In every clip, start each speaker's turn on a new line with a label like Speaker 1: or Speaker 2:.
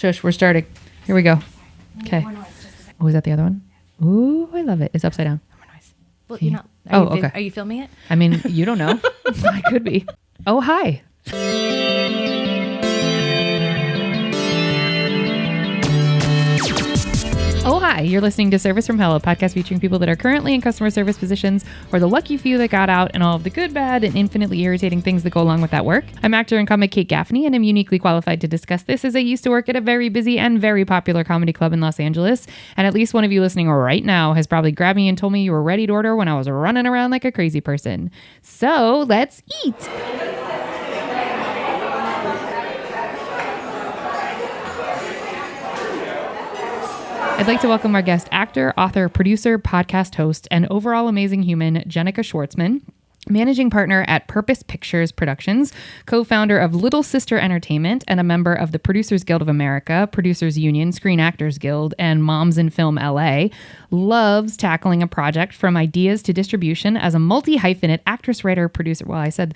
Speaker 1: Shush, we're starting. Here we go. Okay. Oh, is that the other one? Ooh, I love it. It's upside down.
Speaker 2: More noise. Well, you're not. Okay. Are you filming it?
Speaker 1: I mean, you don't know. I could be. Oh, hi. Oh, hi. You're listening to Service from Hell, a podcast featuring people that are currently in customer service positions or the lucky few that got out and all of the good, bad, and infinitely irritating things that go along with that work. I'm actor and comic Kate Gaffney, and I'm uniquely qualified to discuss this as I used to work at a very busy and very popular comedy club in Los Angeles. And at least one of you listening right now has probably grabbed me and told me you were ready to order when I was running around like a crazy person. So let's eat. I'd like to welcome our guest actor, author, producer, podcast host, and overall amazing human, Jennica Schwartzman, managing partner at Purpose Pictures Productions, co-founder of Little Sister Entertainment, and a member of the Producers Guild of America, Producers Union, Screen Actors Guild, and Moms in Film LA, loves tackling a project from ideas to distribution as a multi-hyphenate actress, writer, producer. Well, I should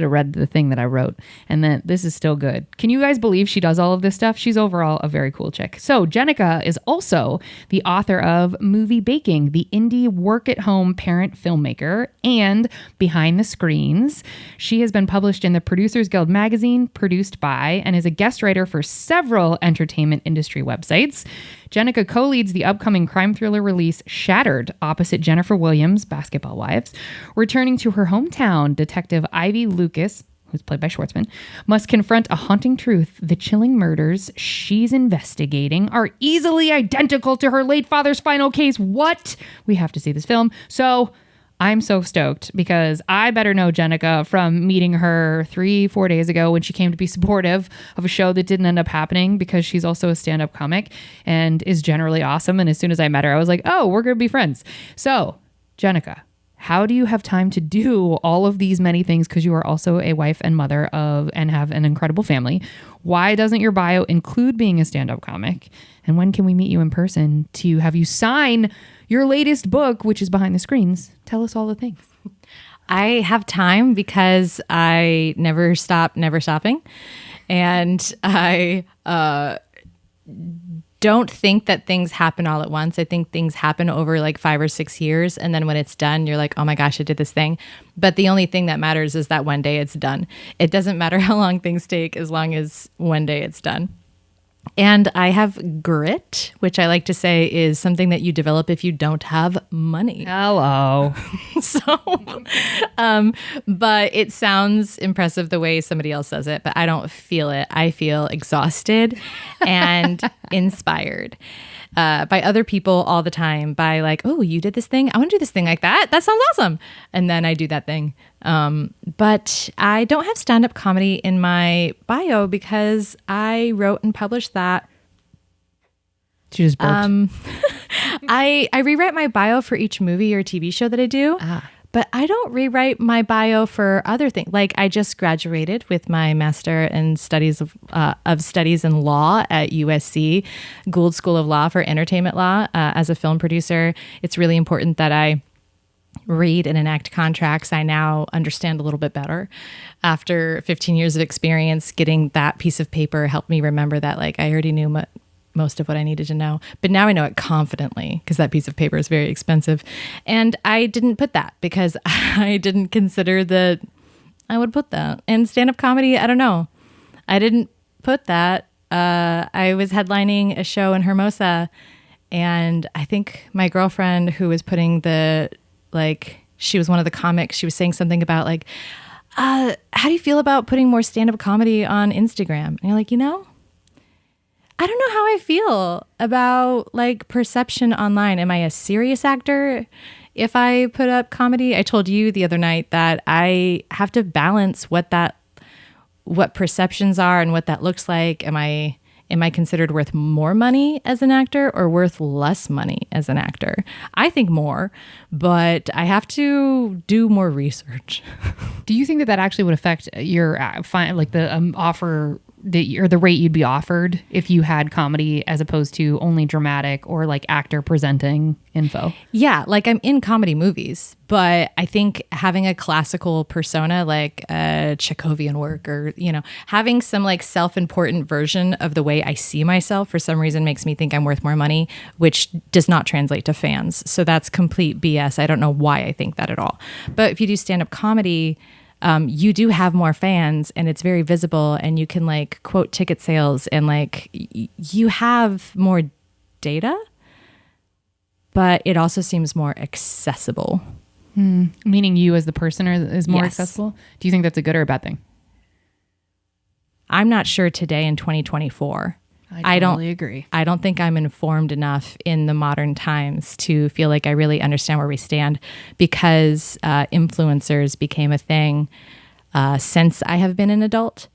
Speaker 1: have read the thing that I wrote, and then this is still good. Can you guys believe she does all of this stuff? She's overall a very cool chick. So Jennica is also the author of Movie Baking, the indie work-at-home parent filmmaker, and Behind the Screens. She has been published in the Producers Guild magazine, produced by, and is a guest writer for several entertainment industry websites. Jennica co-leads the upcoming crime thriller release Shattered, opposite Jennifer Williams, Basketball Wives. Returning to her hometown, Detective Ivy Lucas, who's played by Schwartzman, must confront a haunting truth. The chilling murders she's investigating are easily identical to her late father's final case. What? We have to see this film. So I'm so stoked because I better know Jennica from meeting her 3-4 days ago when she came to be supportive of a show that didn't end up happening because she's also a stand-up comic and is generally awesome. And as soon as I met her, I was like, oh, we're going to be friends. So, Jennica, how do you have time to do all of these many things? Because you are also a wife and mother of and have an incredible family. Why doesn't your bio include being a stand-up comic? And when can we meet you in person to have you sign your latest book, which is Behind the Screens? Tell us all the things.
Speaker 2: I have time because I never stop, never stopping. And I don't think that things happen all at once. I think things happen over like 5 or 6 years. And then when it's done, you're like, oh my gosh, I did this thing. But the only thing that matters is that one day it's done. It doesn't matter how long things take as long as one day it's done. And I have grit, which I like to say is something that you develop if you don't have money.
Speaker 1: Hello.
Speaker 2: But it sounds impressive the way somebody else says it, but I don't feel it. I feel exhausted and inspired by other people all the time, by like, oh, you did this thing. I want to do this thing like that. That sounds awesome. And then I do that thing. But I don't have stand-up comedy in my bio because I wrote and published that.
Speaker 1: She just burped.
Speaker 2: I rewrite my bio for each movie or TV show that I do. But I don't rewrite my bio for other things. Like I just graduated with my master in studies of studies in law at USC, Gould School of Law for Entertainment Law. As a film producer, it's really important that I read and enact contracts. I now understand a little bit better. After 15 years of experience, getting that piece of paper helped me remember that like I already knew most of what I needed to know. But now I know it confidently because that piece of paper is very expensive. And I didn't put that because I didn't consider that I would put that. And stand-up comedy, I don't know. I didn't put that. I was headlining a show in Hermosa, and I think my girlfriend who was putting she was one of the comics, she was saying something about like, how do you feel about putting more stand-up comedy on Instagram? And you're like, I don't know how I feel about like perception online. Am I a serious actor if I put up comedy? I told you the other night that I have to balance what perceptions are and what that looks like. Am I considered worth more money as an actor or worth less money as an actor? I think more, but I have to do more research.
Speaker 1: Do you think that actually would affect your the offer the rate you'd be offered if you had comedy as opposed to only dramatic or like actor presenting info?
Speaker 2: Yeah, like I'm in comedy movies, but I think having a classical persona like a Chekhovian work, or, you know, having some like self-important version of the way I see myself for some reason makes me think I'm worth more money, which does not translate to fans. So that's complete BS. I don't know why I think that at all. But if you do stand-up comedy, you do have more fans and it's very visible, and you can like quote ticket sales, and like you have more data, but it also seems more accessible.
Speaker 1: Meaning you as the person is more
Speaker 2: Yes.
Speaker 1: accessible? Do you think that's a good or a bad thing?
Speaker 2: I'm not sure today in 2024.
Speaker 1: I totally agree.
Speaker 2: I don't think I'm informed enough in the modern times to feel like I really understand where we stand, because influencers became a thing since I have been an adult.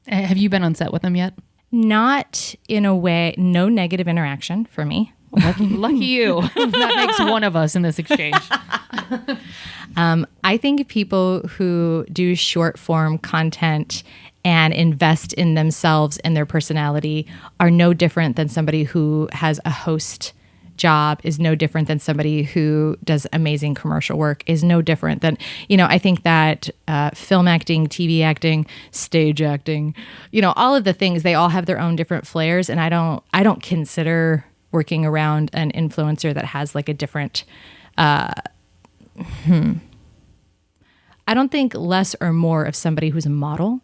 Speaker 1: Have you been on set with them yet?
Speaker 2: Not in a way, no negative interaction for me.
Speaker 1: Lucky you. That makes one of us in this exchange.
Speaker 2: I think people who do short form content and invest in themselves and their personality are no different than somebody who has a host job, is no different than somebody who does amazing commercial work, is no different than, you know, I think that film acting, TV acting, stage acting, you know, all of the things, they all have their own different flares. And I don't consider working around an influencer that has like a different, I don't think less or more of somebody who's a model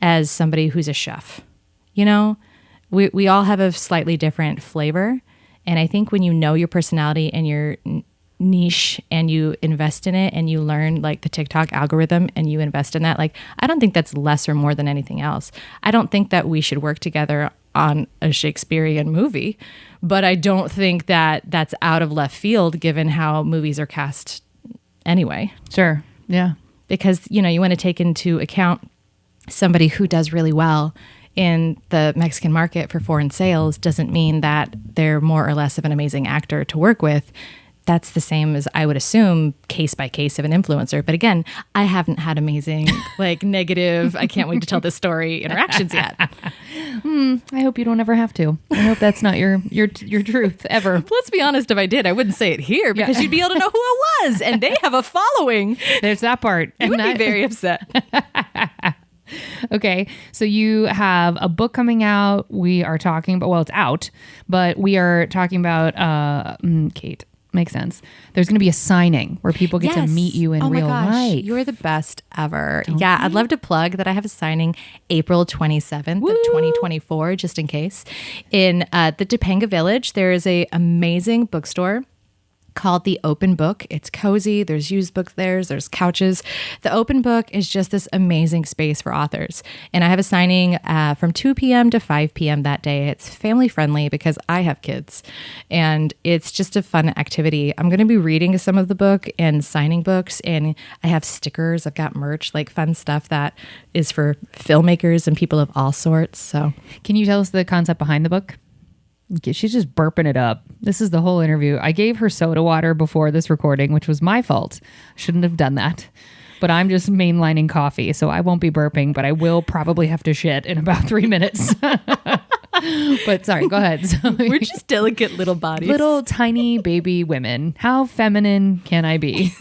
Speaker 2: as somebody who's a chef. You know, we all have a slightly different flavor. And I think when you know your personality and your niche and you invest in it and you learn like the TikTok algorithm and you invest in that, like, I don't think that's less or more than anything else. I don't think that we should work together on a Shakespearean movie, but I don't think that that's out of left field given how movies are cast anyway.
Speaker 1: Sure. Yeah.
Speaker 2: Because, you know, you want to take into account somebody who does really well in the Mexican market for foreign sales doesn't mean that they're more or less of an amazing actor to work with. That's the same as, I would assume, case by case of an influencer. But again, I haven't had amazing, like negative, I can't wait to tell this story interactions yet.
Speaker 1: I hope you don't ever have to. I hope that's not your truth ever.
Speaker 2: Let's be honest, if I did, I wouldn't say it here because you'd be able to know who it was. And they have a following.
Speaker 1: There's that part.
Speaker 2: You would be very upset.
Speaker 1: Okay, so you have a book coming out. We are talking about, well, it's out, but we are talking about, Kate, makes sense. There's going to be a signing where people get to meet you in real life.
Speaker 2: You're the best ever. I'd love to plug that I have a signing April 27th of 2024, just in case. In the Topanga Village, there is a amazing bookstore called The Open Book. It's cozy. There's used books there. There's couches. The Open Book is just this amazing space for authors. And I have a signing from 2 p.m. to 5 p.m. that day. It's family friendly because I have kids. And it's just a fun activity. I'm going to be reading some of the book and signing books. And I have stickers. I've got merch, like fun stuff that is for filmmakers and people of all sorts. So,
Speaker 1: can you tell us the concept behind the book? She's just burping it up. This is the whole interview. I gave her soda water before this recording, which was my fault. Shouldn't have done that. But I'm just mainlining coffee, so I won't be burping, but I will probably have to shit in about 3 minutes. But sorry, go ahead. So,
Speaker 2: we're just delicate little bodies.
Speaker 1: Little tiny baby women. How feminine can I be?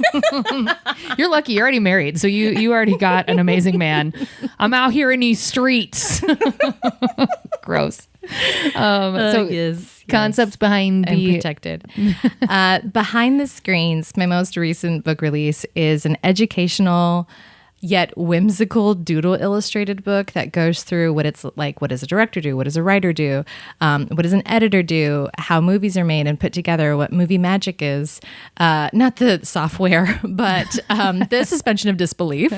Speaker 1: You're lucky. You're already married, so you already got an amazing man. I'm out here in these streets. Gross.
Speaker 2: Yes.
Speaker 1: Concepts behind the
Speaker 2: protected. Behind the Screens, my most recent book release is an educational yet whimsical doodle illustrated book that goes through what it's like, what does a director do, what does a writer do, what does an editor do, how movies are made and put together, what movie magic is, not the software, but the suspension of disbelief,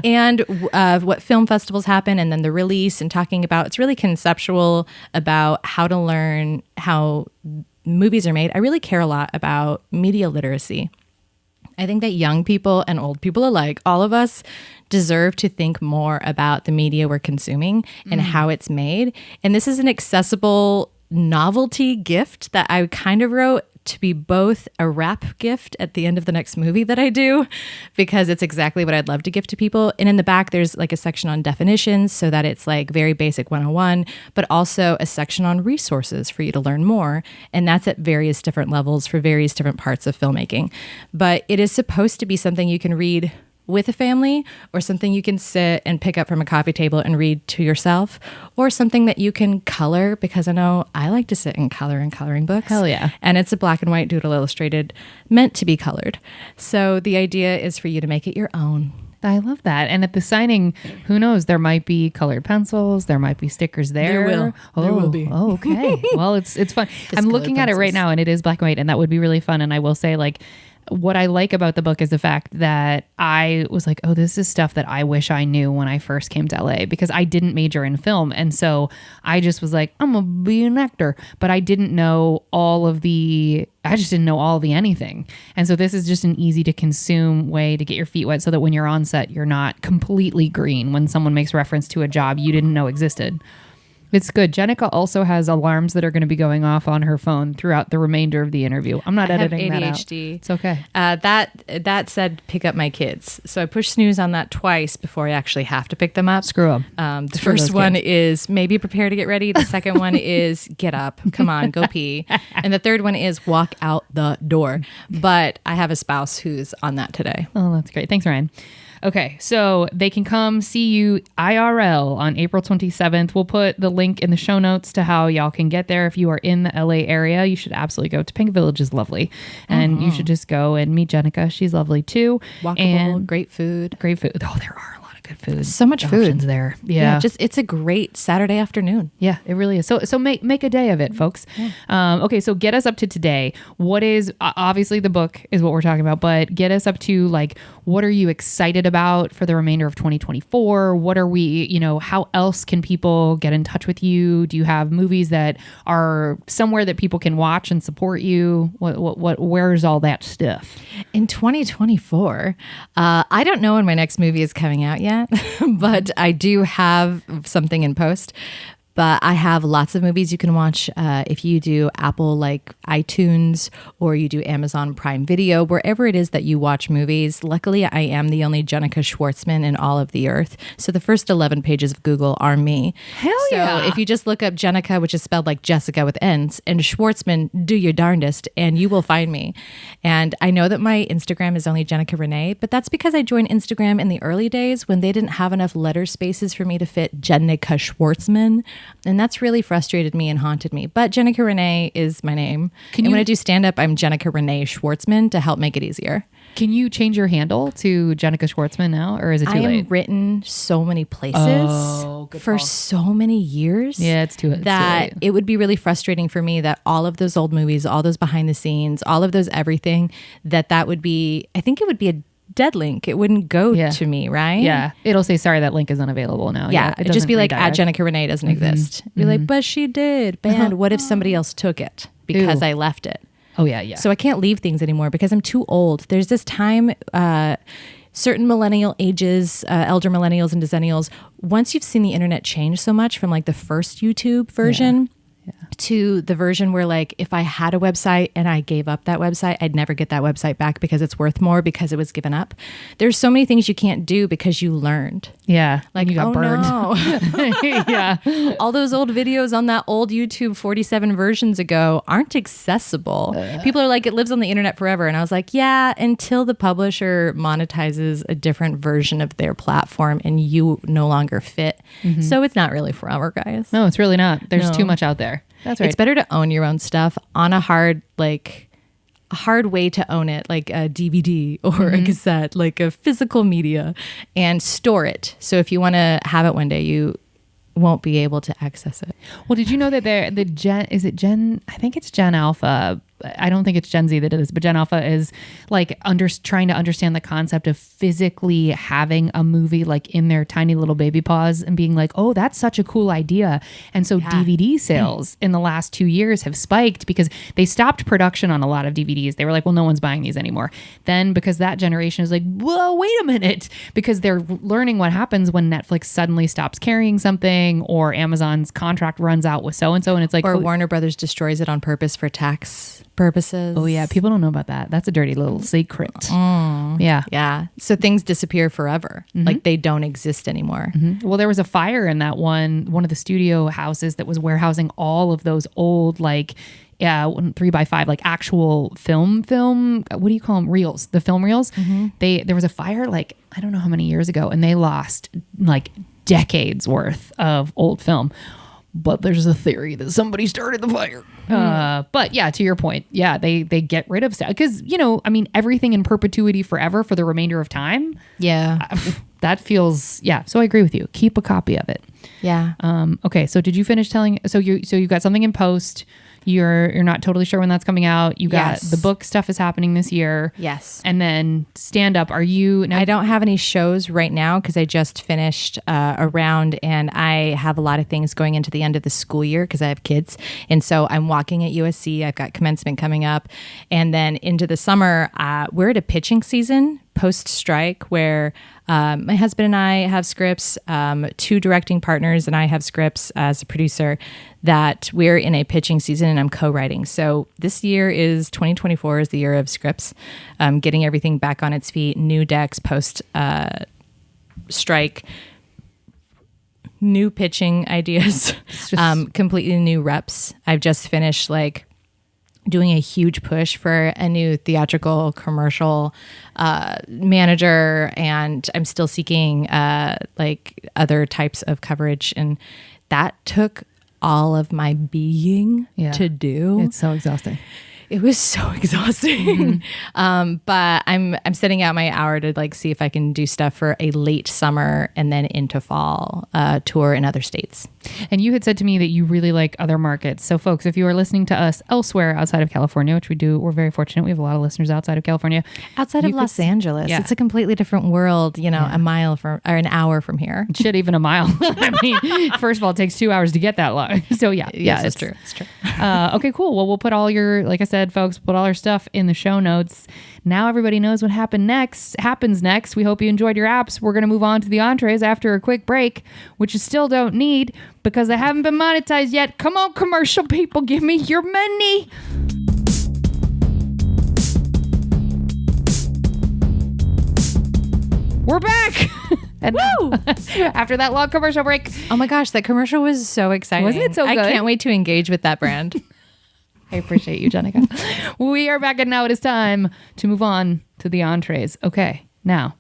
Speaker 2: and what film festivals happen, and then the release, and talking about, it's really conceptual about how to learn how movies are made. I really care a lot about media literacy. I think that young people and old people alike, all of us deserve to think more about the media we're consuming and how it's made. And this is an accessible novelty gift that I kind of wrote to be both a wrap gift at the end of the next movie that I do, because it's exactly what I'd love to give to people. And in the back, there's like a section on definitions so that it's like very basic 101, but also a section on resources for you to learn more. And that's at various different levels for various different parts of filmmaking. But it is supposed to be something you can read with a family, or something you can sit and pick up from a coffee table and read to yourself, or something that you can color, because I know I like to sit and color in coloring books.
Speaker 1: Hell yeah.
Speaker 2: And it's a black and white doodle illustrated, meant to be colored. So the idea is for you to make it your own.
Speaker 1: I love that. And at the signing, who knows, there might be colored pencils, there might be stickers there.
Speaker 2: There will be.
Speaker 1: Oh, okay. Well, it's fun. I'm looking at it right now and it is black and white, and that would be really fun. And I will say, like, what I like about the book is the fact that I was like, oh, this is stuff that I wish I knew when I first came to LA, because I didn't major in film. And so I just was like, I'm going to be an actor. But I didn't know I just didn't know all of the anything. And so this is just an easy to consume way to get your feet wet so that when you're on set, you're not completely green when someone makes reference to a job you didn't know existed. It's good. Jennica also has alarms that are going to be going off on her phone throughout the remainder of the interview. I'm not editing that out.
Speaker 2: ADHD.
Speaker 1: It's okay.
Speaker 2: That said, pick up my kids. So I push snooze on that twice before I actually have to pick them up.
Speaker 1: Screw them.
Speaker 2: The first one is maybe prepare to get ready. The second one is get up. Come on, go pee. And the third one is walk out the door. But I have a spouse who's on that today.
Speaker 1: Oh, that's great. Thanks, Ryan. Okay, so they can come see you IRL on April 27th. We'll put the link in the show notes to how y'all can get there. If you are in the LA area, you should absolutely go. Topanga Village is lovely. And you should just go and meet Jennica. She's lovely too.
Speaker 2: Walkable,
Speaker 1: and
Speaker 2: great food.
Speaker 1: Great food. Oh, there are a lot of good food.
Speaker 2: So much
Speaker 1: options
Speaker 2: food
Speaker 1: there. Yeah.
Speaker 2: It's a great Saturday afternoon.
Speaker 1: Yeah, it really is. So make a day of it, folks. Yeah. Okay, so get us up to today. What is, obviously the book is what we're talking about, but get us up to, like, what are you excited about for the remainder of 2024? What are we, how else can people get in touch with you? Do you have movies that are somewhere that people can watch and support you? Where's all that stuff?
Speaker 2: In 2024, I don't know when my next movie is coming out yet, but I do have something in post. But I have lots of movies you can watch if you do Apple, like iTunes, or you do Amazon Prime Video, wherever it is that you watch movies. Luckily, I am the only Jennica Schwartzman in all of the earth. So the first 11 pages of Google are me.
Speaker 1: Hell yeah.
Speaker 2: So if you just look up Jennica, which is spelled like Jessica with N's, and Schwartzman, do your darndest, and you will find me. And I know that my Instagram is only Jennica Renee, but that's because I joined Instagram in the early days when they didn't have enough letter spaces for me to fit Jennica Schwartzman. And that's really frustrated me and haunted me. But Jennica Renee is my name. When I do stand-up, I'm Jennica Renee Schwartzman to help make it easier.
Speaker 1: Can you change your handle to Jennica Schwartzman now, or is it too late?
Speaker 2: I am written so many places for so many years.
Speaker 1: Yeah, it's too
Speaker 2: that it would be really frustrating for me that all of those old movies, all those behind the scenes, all of those everything, that would be, I think it would be a dead link. It wouldn't go to me, right?
Speaker 1: Yeah. It'll say, sorry, that link is unavailable now.
Speaker 2: Yeah. It'd just be like, at Jennica Renee doesn't exist. Be like, but she did. Banned. What if somebody else took it because I left it?
Speaker 1: Oh, yeah, yeah.
Speaker 2: So I can't leave things anymore because I'm too old. There's this time, certain millennial ages, elder millennials and decennials, once you've seen the internet change so much from like the first YouTube version to the version where, like, if I had a website and I gave up that website, I'd never get that website back because it's worth more because it was given up. There's so many things you can't do because you learned.
Speaker 1: Yeah.
Speaker 2: Like,
Speaker 1: you got burned.
Speaker 2: No.
Speaker 1: Yeah.
Speaker 2: All those old videos on that old YouTube 47 versions ago aren't accessible. People are like, it lives on the internet forever. And I was like, yeah, until the publisher monetizes a different version of their platform and you no longer fit. So it's not really forever, guys.
Speaker 1: No, it's really not. There's too much out there. That's right.
Speaker 2: It's better to own your own stuff on a hard way to own it, like a DVD or a cassette, like a physical media, and store it. So if you want to have it one day, you won't be able to access it.
Speaker 1: Well, did you know that I think it's Gen Alpha. I don't think it's Gen Z that did this, but Gen Alpha is like trying to understand the concept of physically having a movie like in their tiny little baby paws and being like, oh, that's such a cool idea. And so DVD sales in the last 2 years have spiked because they stopped production on a lot of DVDs. They were like, well, no one's buying these anymore. Then because that generation is like, whoa, wait a minute, because they're learning what happens when Netflix suddenly stops carrying something or Amazon's contract runs out with so-and-so. And it's like,
Speaker 2: or Warner Brothers destroys it on purpose for tax purposes.
Speaker 1: Oh yeah, people don't know about that. That's a dirty little secret. Yeah.
Speaker 2: Yeah. So things disappear forever. Like they don't exist anymore.
Speaker 1: Well, there was a fire in that one of the studio houses that was warehousing all of those old, like, 3x5, like actual film. What do you call them? Reels, the film reels. There was a fire, like, I don't know how many years ago, and they lost like decades worth of old film. But there's a theory that somebody started the fire. But yeah, to your point, yeah, they get rid of stuff because, I mean, everything in perpetuity forever for the remainder of time.
Speaker 2: Yeah.
Speaker 1: That feels, yeah. So I agree with you. Keep a copy of it.
Speaker 2: Yeah.
Speaker 1: Okay. So did you finish telling? So you got something in post. You're not totally sure when that's coming out. You got the book stuff is happening this year.
Speaker 2: Yes.
Speaker 1: And then stand up. Are you? Now,
Speaker 2: I don't have any shows right now because I just finished a round and I have a lot of things going into the end of the school year because I have kids. And so I'm walking at USC. I've got commencement coming up. And then into the summer, we're at a pitching season post-strike where my husband and I have scripts, 2 directing partners and I have scripts as a producer that we're in a pitching season and I'm co-writing. So this year 2024 is the year of scripts, getting everything back on its feet, new decks post-strike, new pitching ideas, completely new reps. I've just finished doing a huge push for a new theatrical commercial manager, and I'm still seeking other types of coverage, and that took all of my being to do.
Speaker 1: It's so exhausting.
Speaker 2: It was so exhausting. But I'm setting out my hour to see if I can do stuff for a late summer and then into fall tour in other states.
Speaker 1: And you had said to me that you really like other markets. So folks, if you are listening to us elsewhere outside of California, which we do, we're very fortunate. We have a lot of listeners outside of California.
Speaker 2: Outside of Los Angeles. Yeah. It's a completely different world, a mile from, or an hour from here.
Speaker 1: Shit, even a mile. I mean, first of all, it takes 2 hours to get that long. So yeah.
Speaker 2: Yes, it's true. It's true.
Speaker 1: Okay, cool. Well, we'll put all your, like I said, folks, put all our stuff in the show notes. Now everybody knows what happens next. We hope you enjoyed your apps. We're going to move on to the entrees after a quick break, which you still don't need because they haven't been monetized yet. Come on, commercial people, give me your money. We're back. And
Speaker 2: woo!
Speaker 1: After that long commercial break.
Speaker 2: Oh my gosh, that commercial was so exciting.
Speaker 1: Wasn't it so good?
Speaker 2: I can't wait to engage with that brand.
Speaker 1: I appreciate you, Jennica. We are back, and now it is time to move on to the entrees. Okay, now,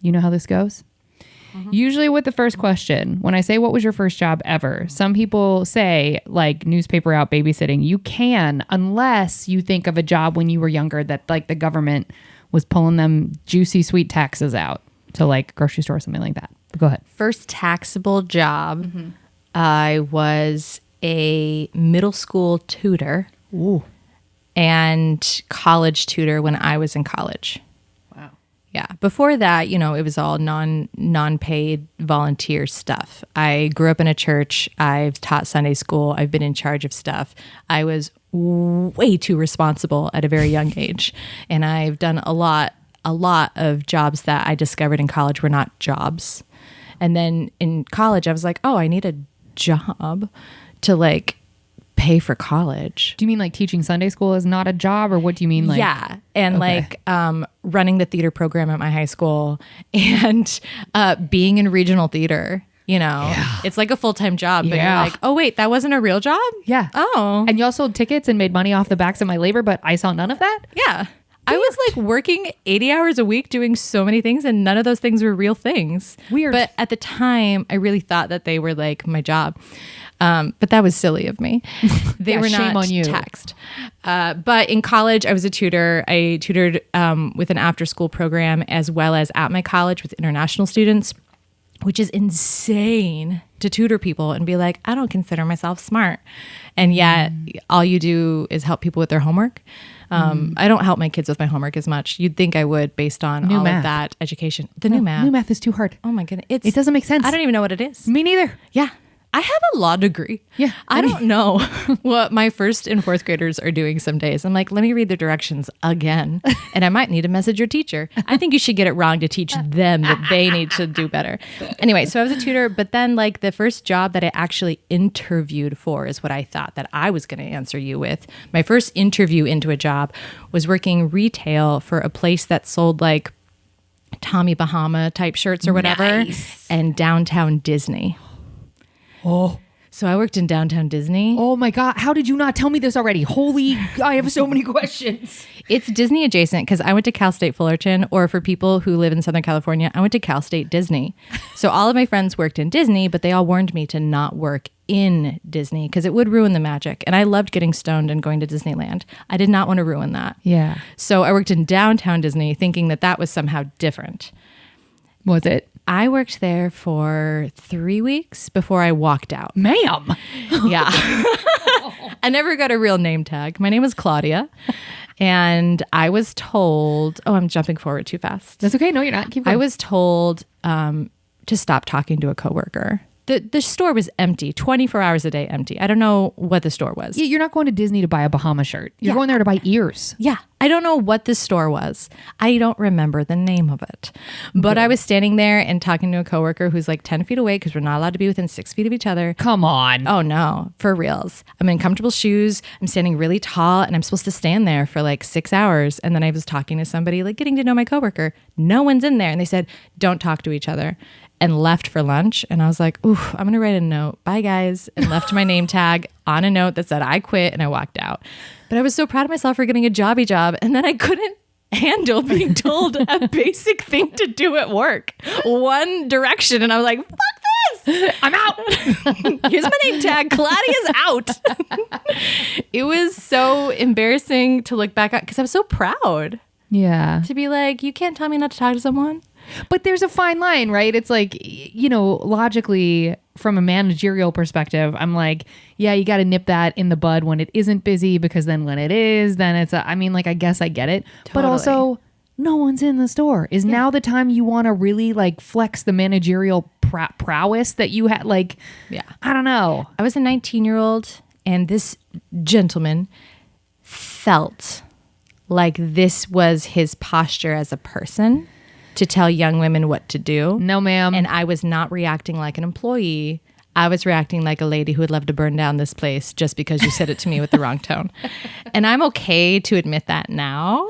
Speaker 1: you know how this goes? Usually with the first question, when I say, what was your first job ever? Some people say, like, newspaper out babysitting. You can, unless you think of a job when you were younger that, like, the government was pulling them juicy, sweet taxes out to, like, grocery store or something like that. But go ahead.
Speaker 2: First taxable job, I was a middle school tutor.
Speaker 1: Ooh.
Speaker 2: And college tutor when I was in college.
Speaker 1: Wow.
Speaker 2: Yeah. Before that, it was all non-paid volunteer stuff. I grew up in a church. I've taught Sunday school. I've been in charge of stuff. I was way too responsible at a very young age. And I've done a lot of jobs that I discovered in college were not jobs. And then in college, I was like, oh, I need a job to pay for college.
Speaker 1: Do you mean like teaching Sunday school is not a job, or what do you mean?
Speaker 2: Yeah. And running the theater program at my high school and being in regional theater, it's like a full-time job, but you're like, oh wait, that wasn't a real job?
Speaker 1: Yeah.
Speaker 2: Oh.
Speaker 1: And y'all sold tickets and made money off the backs of my labor, but I saw none of that?
Speaker 2: Yeah. I was working 80 hours a week doing so many things, and none of those things were real things.
Speaker 1: Weird.
Speaker 2: But at the time, I really thought that they were my job. But that was silly of me. They were
Speaker 1: shame
Speaker 2: not
Speaker 1: on you.
Speaker 2: taxed. But in college, I was a tutor. I tutored with an after-school program as well as at my college with international students, which is insane to tutor people and be like, I don't consider myself smart. And yet all you do is help people with their homework. I don't help my kids with my homework as much. You'd think I would based on all of that education. New math.
Speaker 1: New math is too hard.
Speaker 2: Oh my goodness.
Speaker 1: It doesn't make sense.
Speaker 2: I don't even know what it is.
Speaker 1: Me neither.
Speaker 2: Yeah. I have a law degree.
Speaker 1: Yeah.
Speaker 2: I don't know what my first and fourth graders are doing some days. I'm like, let me read the directions again. And I might need to message your teacher. I think you should get it wrong to teach them that they need to do better. Anyway, so I was a tutor, but then like the first job that I actually interviewed for is what I thought that I was going to answer you with. My first interview into a job was working retail for a place that sold like Tommy Bahama type shirts or whatever.
Speaker 1: Nice.
Speaker 2: And downtown Disney.
Speaker 1: Oh.
Speaker 2: So I worked in downtown Disney.
Speaker 1: Oh my God. How did you not tell me this already? Holy, I have so many questions.
Speaker 2: It's Disney adjacent because I went to Cal State Fullerton, or for people who live in Southern California, I went to Cal State Disney. So all of my friends worked in Disney, but they all warned me to not work in Disney because it would ruin the magic. And I loved getting stoned and going to Disneyland. I did not want to ruin that.
Speaker 1: Yeah.
Speaker 2: So I worked in downtown Disney thinking that that was somehow different.
Speaker 1: Was it?
Speaker 2: I worked there for 3 weeks before I walked out.
Speaker 1: Ma'am.
Speaker 2: Yeah. I never got a real name tag. My name was Claudia. And I was told, oh, I'm jumping forward too fast.
Speaker 1: That's okay. No, you're not. Keep going.
Speaker 2: I was told to stop talking to a coworker. The store was empty, 24 hours a day empty. I don't know what the store was.
Speaker 1: You're not going to Disney to buy a Bahama shirt. You're going there to buy ears.
Speaker 2: Yeah. I don't know what the store was. I don't remember the name of it. But I was standing there and talking to a coworker who's like 10 feet away because we're not allowed to be within 6 feet of each other.
Speaker 1: Come on.
Speaker 2: Oh no, for reals. I'm in comfortable shoes. I'm standing really tall and I'm supposed to stand there for like 6 hours. And then I was talking to somebody, like getting to know my coworker. No one's in there. And they said, don't talk to each other. And left for lunch. And I was like, ooh, I'm going to write a note. Bye, guys. And left my name tag on a note that said I quit, and I walked out. But I was so proud of myself for getting a jobby job. And then I couldn't handle being told a basic thing to do at work. One direction. And I was like, fuck this. I'm out. Here's my name tag. Claudia's out. It was so embarrassing to look back at because I was so proud.
Speaker 1: Yeah.
Speaker 2: To be like, you can't tell me not to talk to someone.
Speaker 1: But there's a fine line, right? It's like, you know, logically from a managerial perspective, I'm like, yeah, you got to nip that in the bud when it isn't busy, because then when it is, then it's I mean, like, I guess I get it. Totally. But also, no one's in the store. Is now the time you want to really like flex the managerial prowess that you had? Like, I don't know.
Speaker 2: I was a 19-year-old and this gentleman felt like this was his posture as a person to tell young women what to do.
Speaker 1: No, ma'am.
Speaker 2: And I was not reacting like an employee. I was reacting like a lady who would love to burn down this place just because you said it to me with the wrong tone. And I'm okay to admit that now.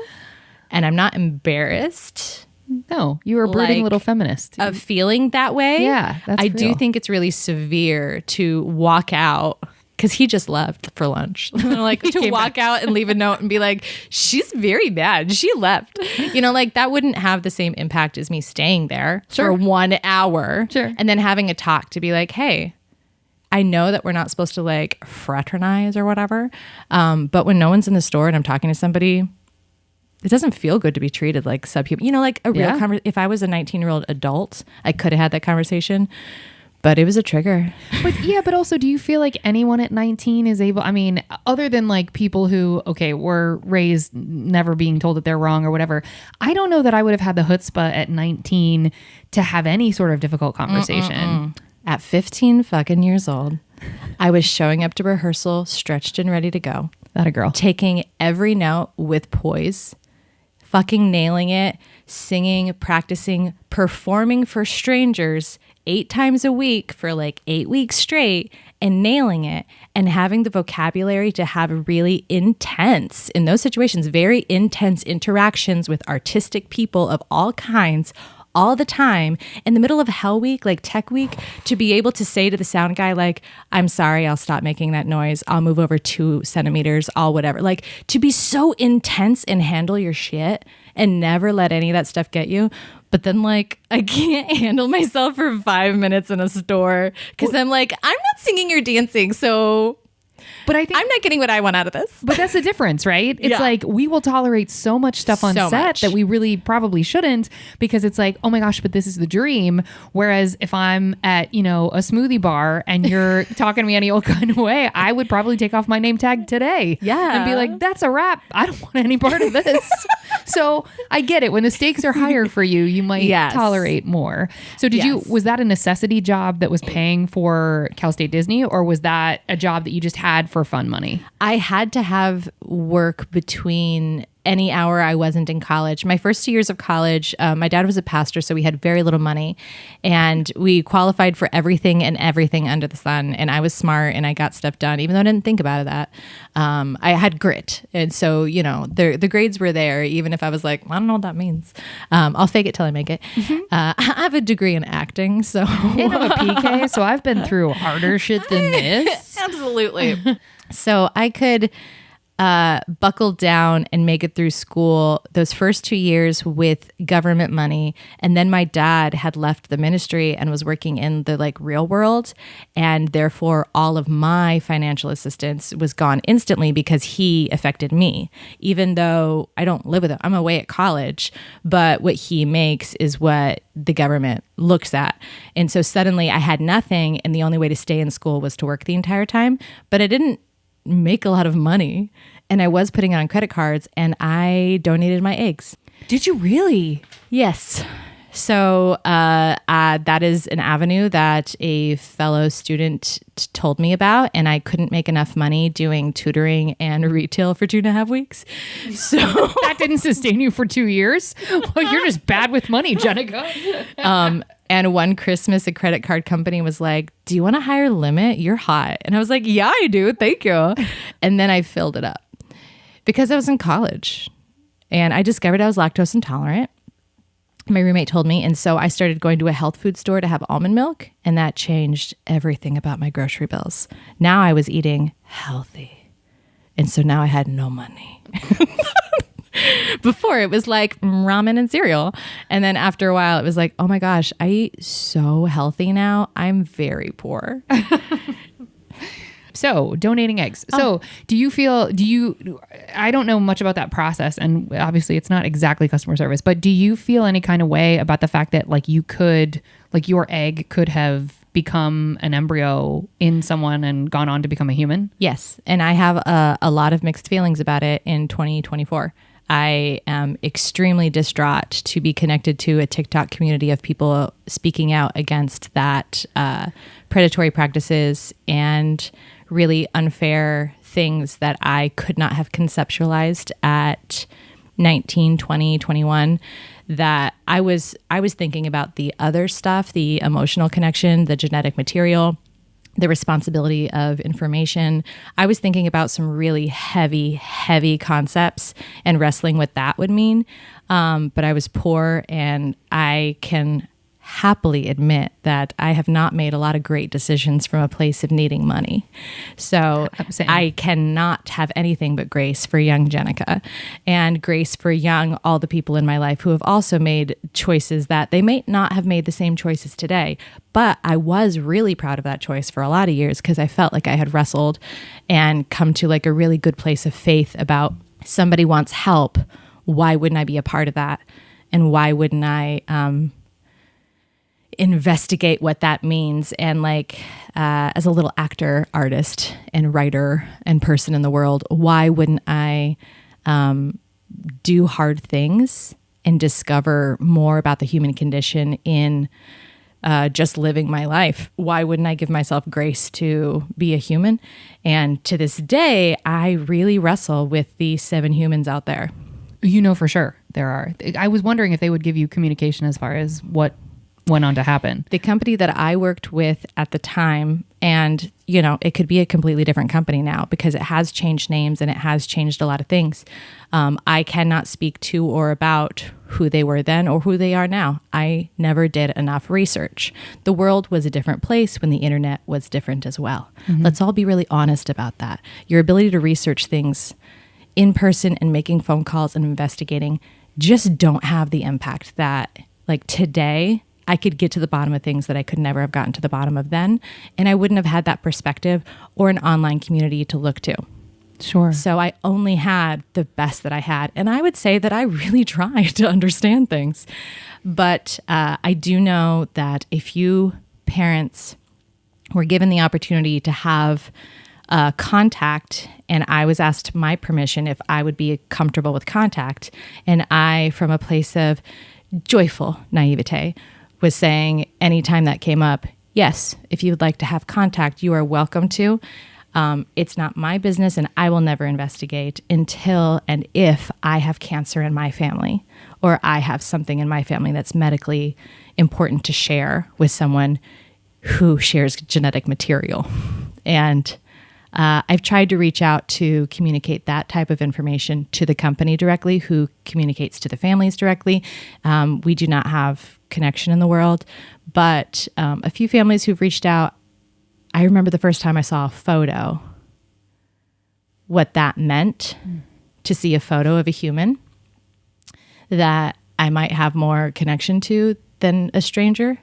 Speaker 2: And I'm not embarrassed.
Speaker 1: No, you were a brooding little feminist.
Speaker 2: Of feeling that way.
Speaker 1: Yeah, that's
Speaker 2: I
Speaker 1: real.
Speaker 2: do think it's really severe to walk out. Because he just left for lunch. Like to walk out and leave a note and be like, she's very bad. She left. You know, like that wouldn't have the same impact as me staying there for 1 hour.
Speaker 1: Sure.
Speaker 2: And then having a talk to be like, hey, I know that we're not supposed to like fraternize or whatever. But when no one's in the store and I'm talking to somebody, it doesn't feel good to be treated like subhuman. You know, like a real conversation. If I was a 19-year-old adult, I could have had that conversation. But it was a trigger.
Speaker 1: But also, do you feel like anyone at 19 is able, I mean, other than like people who, were raised never being told that they're wrong or whatever, I don't know that I would have had the chutzpah at 19 to have any sort of difficult conversation.
Speaker 2: At 15 fucking years old, I was showing up to rehearsal, stretched and ready to go.
Speaker 1: That a girl.
Speaker 2: Taking every note with poise, fucking nailing it, singing, practicing, performing for strangers 8 times a week for like 8 weeks straight and nailing it, and having the vocabulary to have really intense, in those situations, very intense interactions with artistic people of all kinds all the time in the middle of Hell Week, like Tech Week, to be able to say to the sound guy, like, I'm sorry, I'll stop making that noise. I'll move over 2 centimeters, I'll whatever. Like to be so intense and handle your shit and never let any of that stuff get you. But then like, I can't handle myself for 5 minutes in a store because I'm like, I'm not singing or dancing. So
Speaker 1: But I think
Speaker 2: I'm not getting what I want out of this.
Speaker 1: But that's the difference, right? It's like we will tolerate so much stuff on set that we really probably shouldn't, because it's like, oh my gosh, but this is the dream. Whereas if I'm at, a smoothie bar and you're talking to me any old kind of way, I would probably take off my name tag today.
Speaker 2: Yeah.
Speaker 1: And be like, that's a wrap. I don't want any part of this. So I get it. When the stakes are higher for you, you might tolerate more. So was that a necessity job that was paying for Cal State Disney, or was that a job that you just had for fun money?
Speaker 2: I had to have work between any hour I wasn't in college. My first 2 years of college, my dad was a pastor, so we had very little money, and we qualified for everything and everything under the sun. And I was smart and I got stuff done, even though I didn't think about that. I had grit. And so, the grades were there, even if I was like, I don't know what that means. I'll fake it till I make it. I have a degree in acting, so.
Speaker 1: And I'm a PK, so I've been through harder shit than this.
Speaker 2: Absolutely. So I could buckle down and make it through school those first 2 years with government money. And then my dad had left the ministry and was working in the real world. And therefore all of my financial assistance was gone instantly because he affected me, even though I don't live with him. I'm away at college, but what he makes is what the government looks at. And so suddenly I had nothing. And the only way to stay in school was to work the entire time. But I didn't make a lot of money, and I was putting it on credit cards, and I donated my eggs.
Speaker 1: Did you really?
Speaker 2: Yes. So that is an avenue that a fellow student told me about, and I couldn't make enough money doing tutoring and retail for 2.5 weeks. So
Speaker 1: that didn't sustain you for 2 years? Well, you're just bad with money, Jennica.
Speaker 2: And one Christmas, a credit card company was like, do you want a higher limit? You're hot. And I was like, yeah, I do. Thank you. And then I filled it up because I was in college and I discovered I was lactose intolerant. My roommate told me. And so I started going to a health food store to have almond milk. And that changed everything about my grocery bills. Now I was eating healthy. And so now I had no money. Before it was like ramen and cereal. And then after a while it was like, oh my gosh, I eat so healthy now. I'm very poor.
Speaker 1: So donating eggs. So I don't know much about that process, and obviously it's not exactly customer service, but do you feel any kind of way about the fact that your egg could have become an embryo in someone and gone on to become a human?
Speaker 2: Yes. And I have a lot of mixed feelings about it in 2024. I am extremely distraught to be connected to a TikTok community of people speaking out against that predatory practices and really unfair things that I could not have conceptualized at 19, 20, 21, that I was thinking about the other stuff, the emotional connection, the genetic material, the responsibility of information. I was thinking about some really heavy concepts and wrestling what that would mean. But I was poor, and I can happily admit that I have not made a lot of great decisions from a place of needing money. So I cannot have anything but grace for young Jennica, and grace for all the people in my life who have also made choices that they may not have made the same choices today. But I was really proud of that choice for a lot of years because I felt like I had wrestled and come to a really good place of faith about somebody wants help. Why wouldn't I be a part of that? And why wouldn't I investigate what that means? And as a little actor, artist, and writer and person in the world, why wouldn't I do hard things and discover more about the human condition in just living my life? Why wouldn't I give myself grace to be a human? And to this day, I really wrestle with the 7 humans out there.
Speaker 1: For sure there are. I was wondering if they would give you communication as far as what went on to happen.
Speaker 2: The company that I worked with at the time, and it could be a completely different company now because it has changed names and it has changed a lot of things. I cannot speak to or about who they were then or who they are now. I never did enough research. The world was a different place when the internet was different as well. Mm-hmm. Let's all be really honest about that. Your ability to research things in person and making phone calls and investigating just don't have the impact that today I could get to the bottom of things that I could never have gotten to the bottom of then. And I wouldn't have had that perspective or an online community to look to.
Speaker 1: Sure.
Speaker 2: So I only had the best that I had. And I would say that I really tried to understand things. But I do know that if you parents were given the opportunity to have contact, and I was asked my permission if I would be comfortable with contact, and I, from a place of joyful naivete, was saying anytime that came up, yes, if you would like to have contact, you are welcome to. It's not my business, and I will never investigate until and if I have cancer in my family, or I have something in my family that's medically important to share with someone who shares genetic material. And I've tried to reach out to communicate that type of information to the company directly, who communicates to the families directly. We do not have connection in the world, but a few families who've reached out, I remember the first time I saw a photo, what that meant to see a photo of a human that I might have more connection to than a stranger.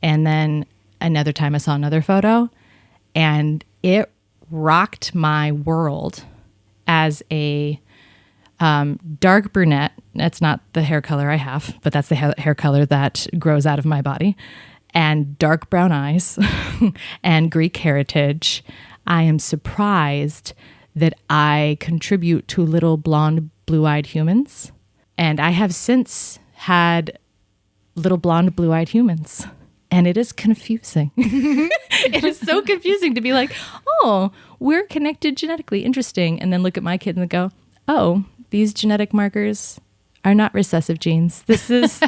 Speaker 2: And then another time I saw another photo, and it rocked my world as a dark brunette. That's not the hair color I have, but that's the hair color that grows out of my body. And dark brown eyes and Greek heritage. I am surprised that I contribute to little blonde, blue-eyed humans. And I have since had little blonde, blue-eyed humans. And it is confusing. It is so confusing to be like, oh, we're connected genetically. Interesting. And then look at my kid and go, oh, these genetic markers are not recessive genes. This is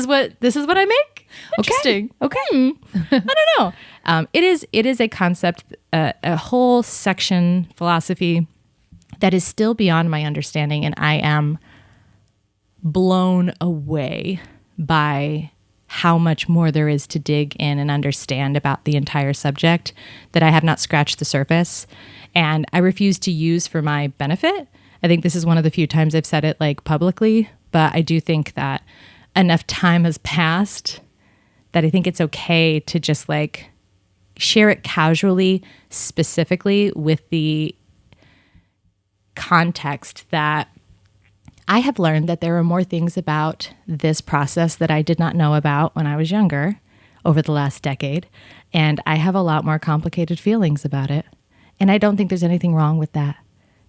Speaker 2: what I make. Interesting.
Speaker 1: Okay.
Speaker 2: I don't know. It is a concept, a whole section philosophy that is still beyond my understanding. And I am blown away by how much more there is to dig in and understand about the entire subject that I have not scratched the surface. And I refuse to use for my benefit. I think this is one of the few times I've said it like publicly, but I do think that enough time has passed that I think it's okay to just like share it casually, specifically with the context that I have learned that there are more things about this process that I did not know about when I was younger over the last decade. And I have a lot more complicated feelings about it. And I don't think there's anything wrong with that.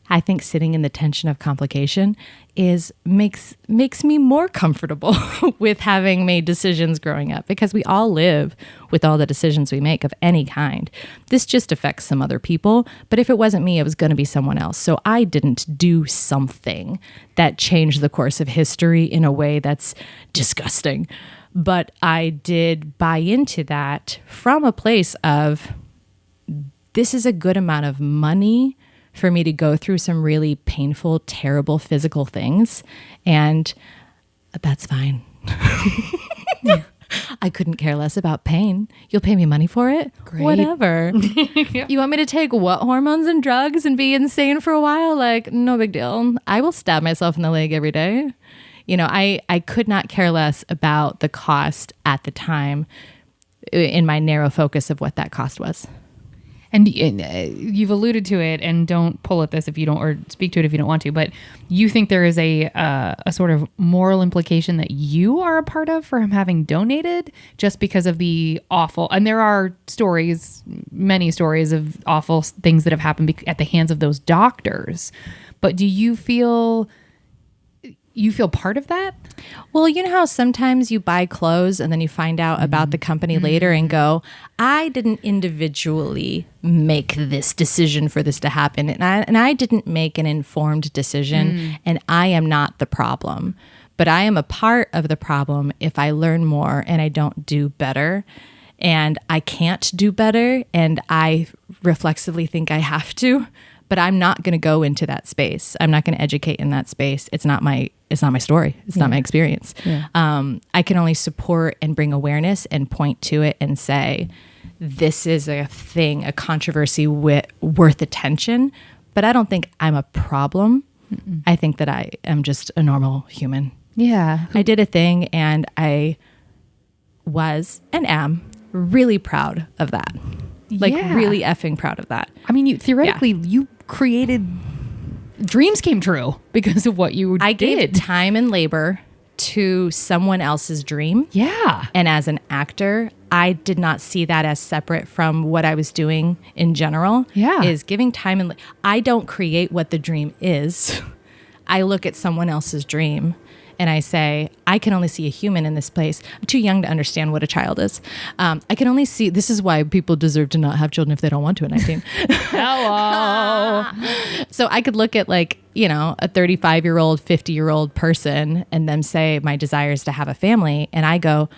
Speaker 2: I think sitting in the tension of complication makes me more comfortable with having made decisions growing up, because we all live with all the decisions we make of any kind. This just affects some other people, but if it wasn't me, it was going to be someone else. So I didn't do something that changed the course of history in a way that's disgusting. But I did buy into that from a place of, this is a good amount of money for me to go through some really painful, terrible physical things. And that's fine. I couldn't care less about pain. You'll pay me money for it?
Speaker 1: Great.
Speaker 2: Whatever. Yeah. You want me to take what hormones and drugs and be insane for a while? Like, no big deal. I will stab myself in the leg every day. You know, I could not care less about the cost at the time in my narrow focus of what that cost was.
Speaker 1: And you've alluded to it, and don't pull at this if you don't, or speak to it if you don't want to, but you think there is a sort of moral implication that you are a part of for him having donated, just because of the awful, and there are stories, many stories of awful things that have happened at the hands of those doctors. But do you feel part of that?
Speaker 2: Well, you know how sometimes you buy clothes and then you find out about the company later and go, I didn't individually make this decision for this to happen. And I didn't make an informed decision, and I am not the problem. But I am a part of the problem if I learn more and I don't do better. And I can't do better, and I reflexively think I have to. But I'm not going to go into that space. I'm not going to educate in that space. It's not my story. It's not my experience.
Speaker 1: Yeah.
Speaker 2: I can only support and bring awareness and point to it and say, this is a thing, a controversy worth attention. But I don't think I'm a problem. I think that I am just a normal human.
Speaker 1: Yeah.
Speaker 2: I did a thing, and I was and am really proud of that. Like really effing proud of that.
Speaker 1: I mean, you created dreams came true because of what you did.
Speaker 2: I gave time and labor to someone else's dream.
Speaker 1: Yeah.
Speaker 2: And as an actor, I did not see that as separate from what I was doing in general.
Speaker 1: Yeah.
Speaker 2: Is giving time and I don't create what the dream is. I look at someone else's dream and I say, I can only see a human in this place. I'm too young to understand what a child is. I can only see, this is why people deserve to not have children if they don't want to at 19.
Speaker 1: Hello.
Speaker 2: So I could look at like, you know, a 35-year-old, 50-year-old person and them say, my desire is to have a family. And I go,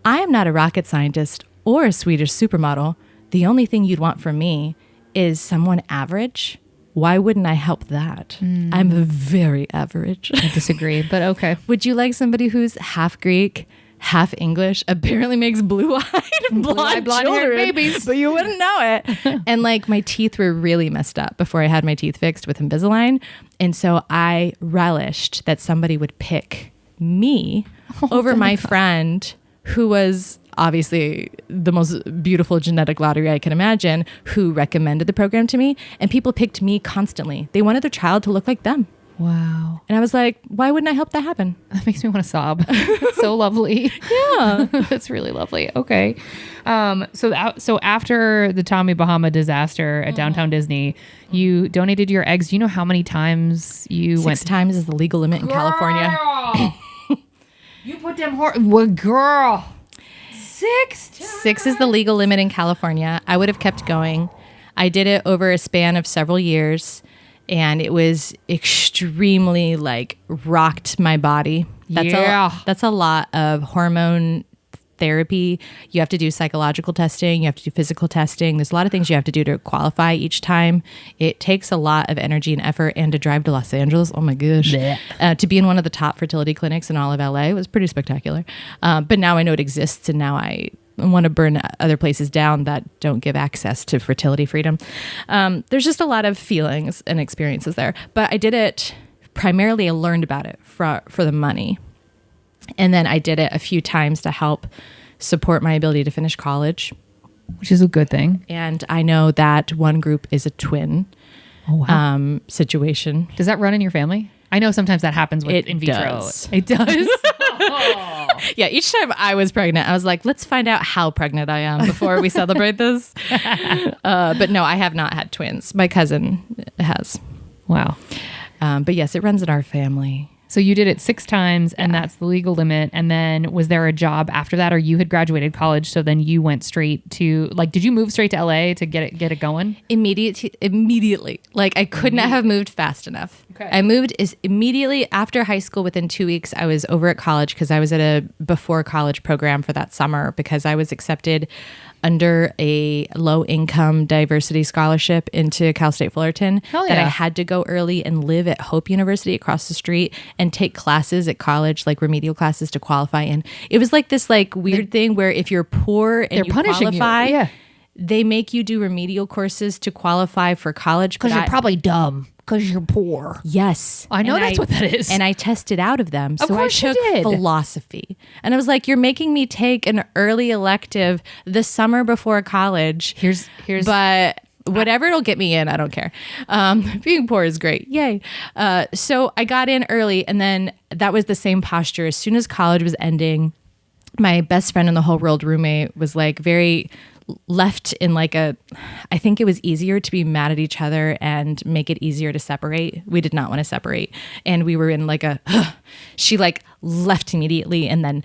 Speaker 2: I am not a rocket scientist or a Swedish supermodel. The only thing you'd want from me is someone average. Why wouldn't I help that? I'm very average.
Speaker 1: I disagree, but okay.
Speaker 2: Would you like somebody who's half Greek, half English, apparently makes blue-eyed blonde
Speaker 1: blonde-haired babies,
Speaker 2: but you wouldn't know it. And like my teeth were really messed up before I had my teeth fixed with Invisalign. And so I relished that somebody would pick me over my friend who was obviously the most beautiful genetic lottery I can imagine, who recommended the program to me. And people picked me constantly. They wanted their child to look like them.
Speaker 1: Wow.
Speaker 2: And I was like, why wouldn't I help that happen?
Speaker 1: That makes me want to sob. It's so lovely.
Speaker 2: Yeah.
Speaker 1: That's really lovely. Okay. So after the Tommy Bahama disaster at Downtown Disney, you donated your eggs. Do you know how many times you went?
Speaker 2: 6 times is the legal limit in California.
Speaker 1: You put them girl. 6 times.
Speaker 2: 6 is the legal limit in California. I would have kept going. I did it over a span of several years, and it was extremely like rocked my body. That's a lot of hormone therapy. You have to do psychological testing. You have to do physical testing. There's a lot of things you have to do to qualify each time. It takes a lot of energy and effort, and to drive to Los Angeles. Oh my gosh. To be in one of the top fertility clinics in all of LA was pretty spectacular. But now I know it exists, and now I want to burn other places down that don't give access to fertility freedom. There's just a lot of feelings and experiences there. But I did it primarily, I learned about it for the money. And then I did it a few times to help support my ability to finish college.
Speaker 1: Which is a good thing.
Speaker 2: And I know that one group is a twin situation.
Speaker 1: Does that run in your family? I know sometimes that happens with in vitro.
Speaker 2: Does.
Speaker 1: It does.
Speaker 2: Yeah, each time I was pregnant, I was like, let's find out how pregnant I am before we celebrate this. But no, I have not had twins. My cousin has.
Speaker 1: Wow.
Speaker 2: But yes, it runs in our family.
Speaker 1: So you did it 6 times, and that's the legal limit. And then was there a job after that, or you had graduated college, so then you went straight to, like, did you move straight to LA to get it going?
Speaker 2: Immediately. Like, I could not have moved fast enough.
Speaker 1: Okay.
Speaker 2: I moved immediately after high school. Within 2 weeks, I was over at college because I was at a before college program for that summer because I was accepted under a low-income diversity scholarship into Cal State Fullerton.
Speaker 1: Hell yeah.
Speaker 2: That I had to go early and live at Hope University across the street and take classes at college, like remedial classes to qualify in. It was like this like weird thing where if you're poor and you qualify,
Speaker 1: you. Yeah.
Speaker 2: they make you do remedial courses to qualify for college.
Speaker 1: Because you're probably dumb. Because you're poor.
Speaker 2: Yes.
Speaker 1: I know that's what that is.
Speaker 2: And I tested out of them. So I took
Speaker 1: you did.
Speaker 2: philosophy. And I was like, you're making me take an early elective the summer before college.
Speaker 1: Here's
Speaker 2: But whatever it'll get me in, I don't care. Being poor is great. Yay. So I got in early, and then that was the same posture. As soon as college was ending, my best friend in the whole world roommate was like very left in like I think it was easier to be mad at each other and make it easier to separate. We did not want to separate. And we were in like she like left immediately, and then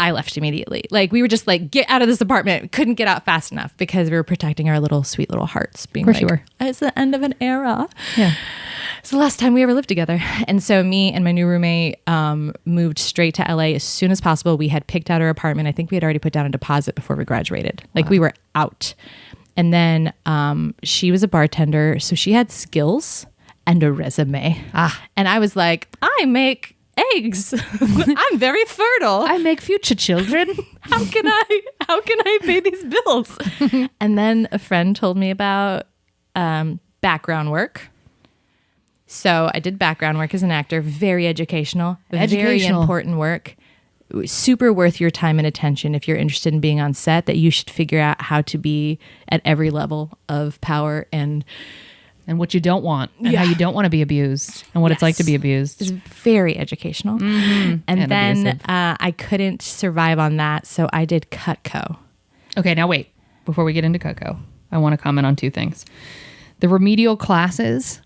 Speaker 2: I left immediately. Like we were just like, get out of this apartment. Couldn't get out fast enough because we were protecting our little sweet little hearts. Being
Speaker 1: of course
Speaker 2: like,
Speaker 1: you were.
Speaker 2: It's the end of an era.
Speaker 1: Yeah.
Speaker 2: It's the last time we ever lived together. And so me and my new roommate moved straight to LA as soon as possible. We had picked out our apartment. I think we had already put down a deposit before we graduated. Like we were out. And then she was a bartender. So she had skills and a resume. And I was like, I make eggs. I'm very fertile.
Speaker 1: I make future children.
Speaker 2: How can I pay these bills? And then a friend told me about background work. So I did background work as an actor, very educational, very important work. super worth your time and attention if you're interested in being on set, that you should figure out how to be at every level of power and
Speaker 1: what you don't want, and how you don't want to be abused, and what it's like to be abused.
Speaker 2: It's very educational. And then I couldn't survive on that, so I did Cutco.
Speaker 1: Okay, now wait. Before we get into Cutco, I want to comment on two things. The remedial classes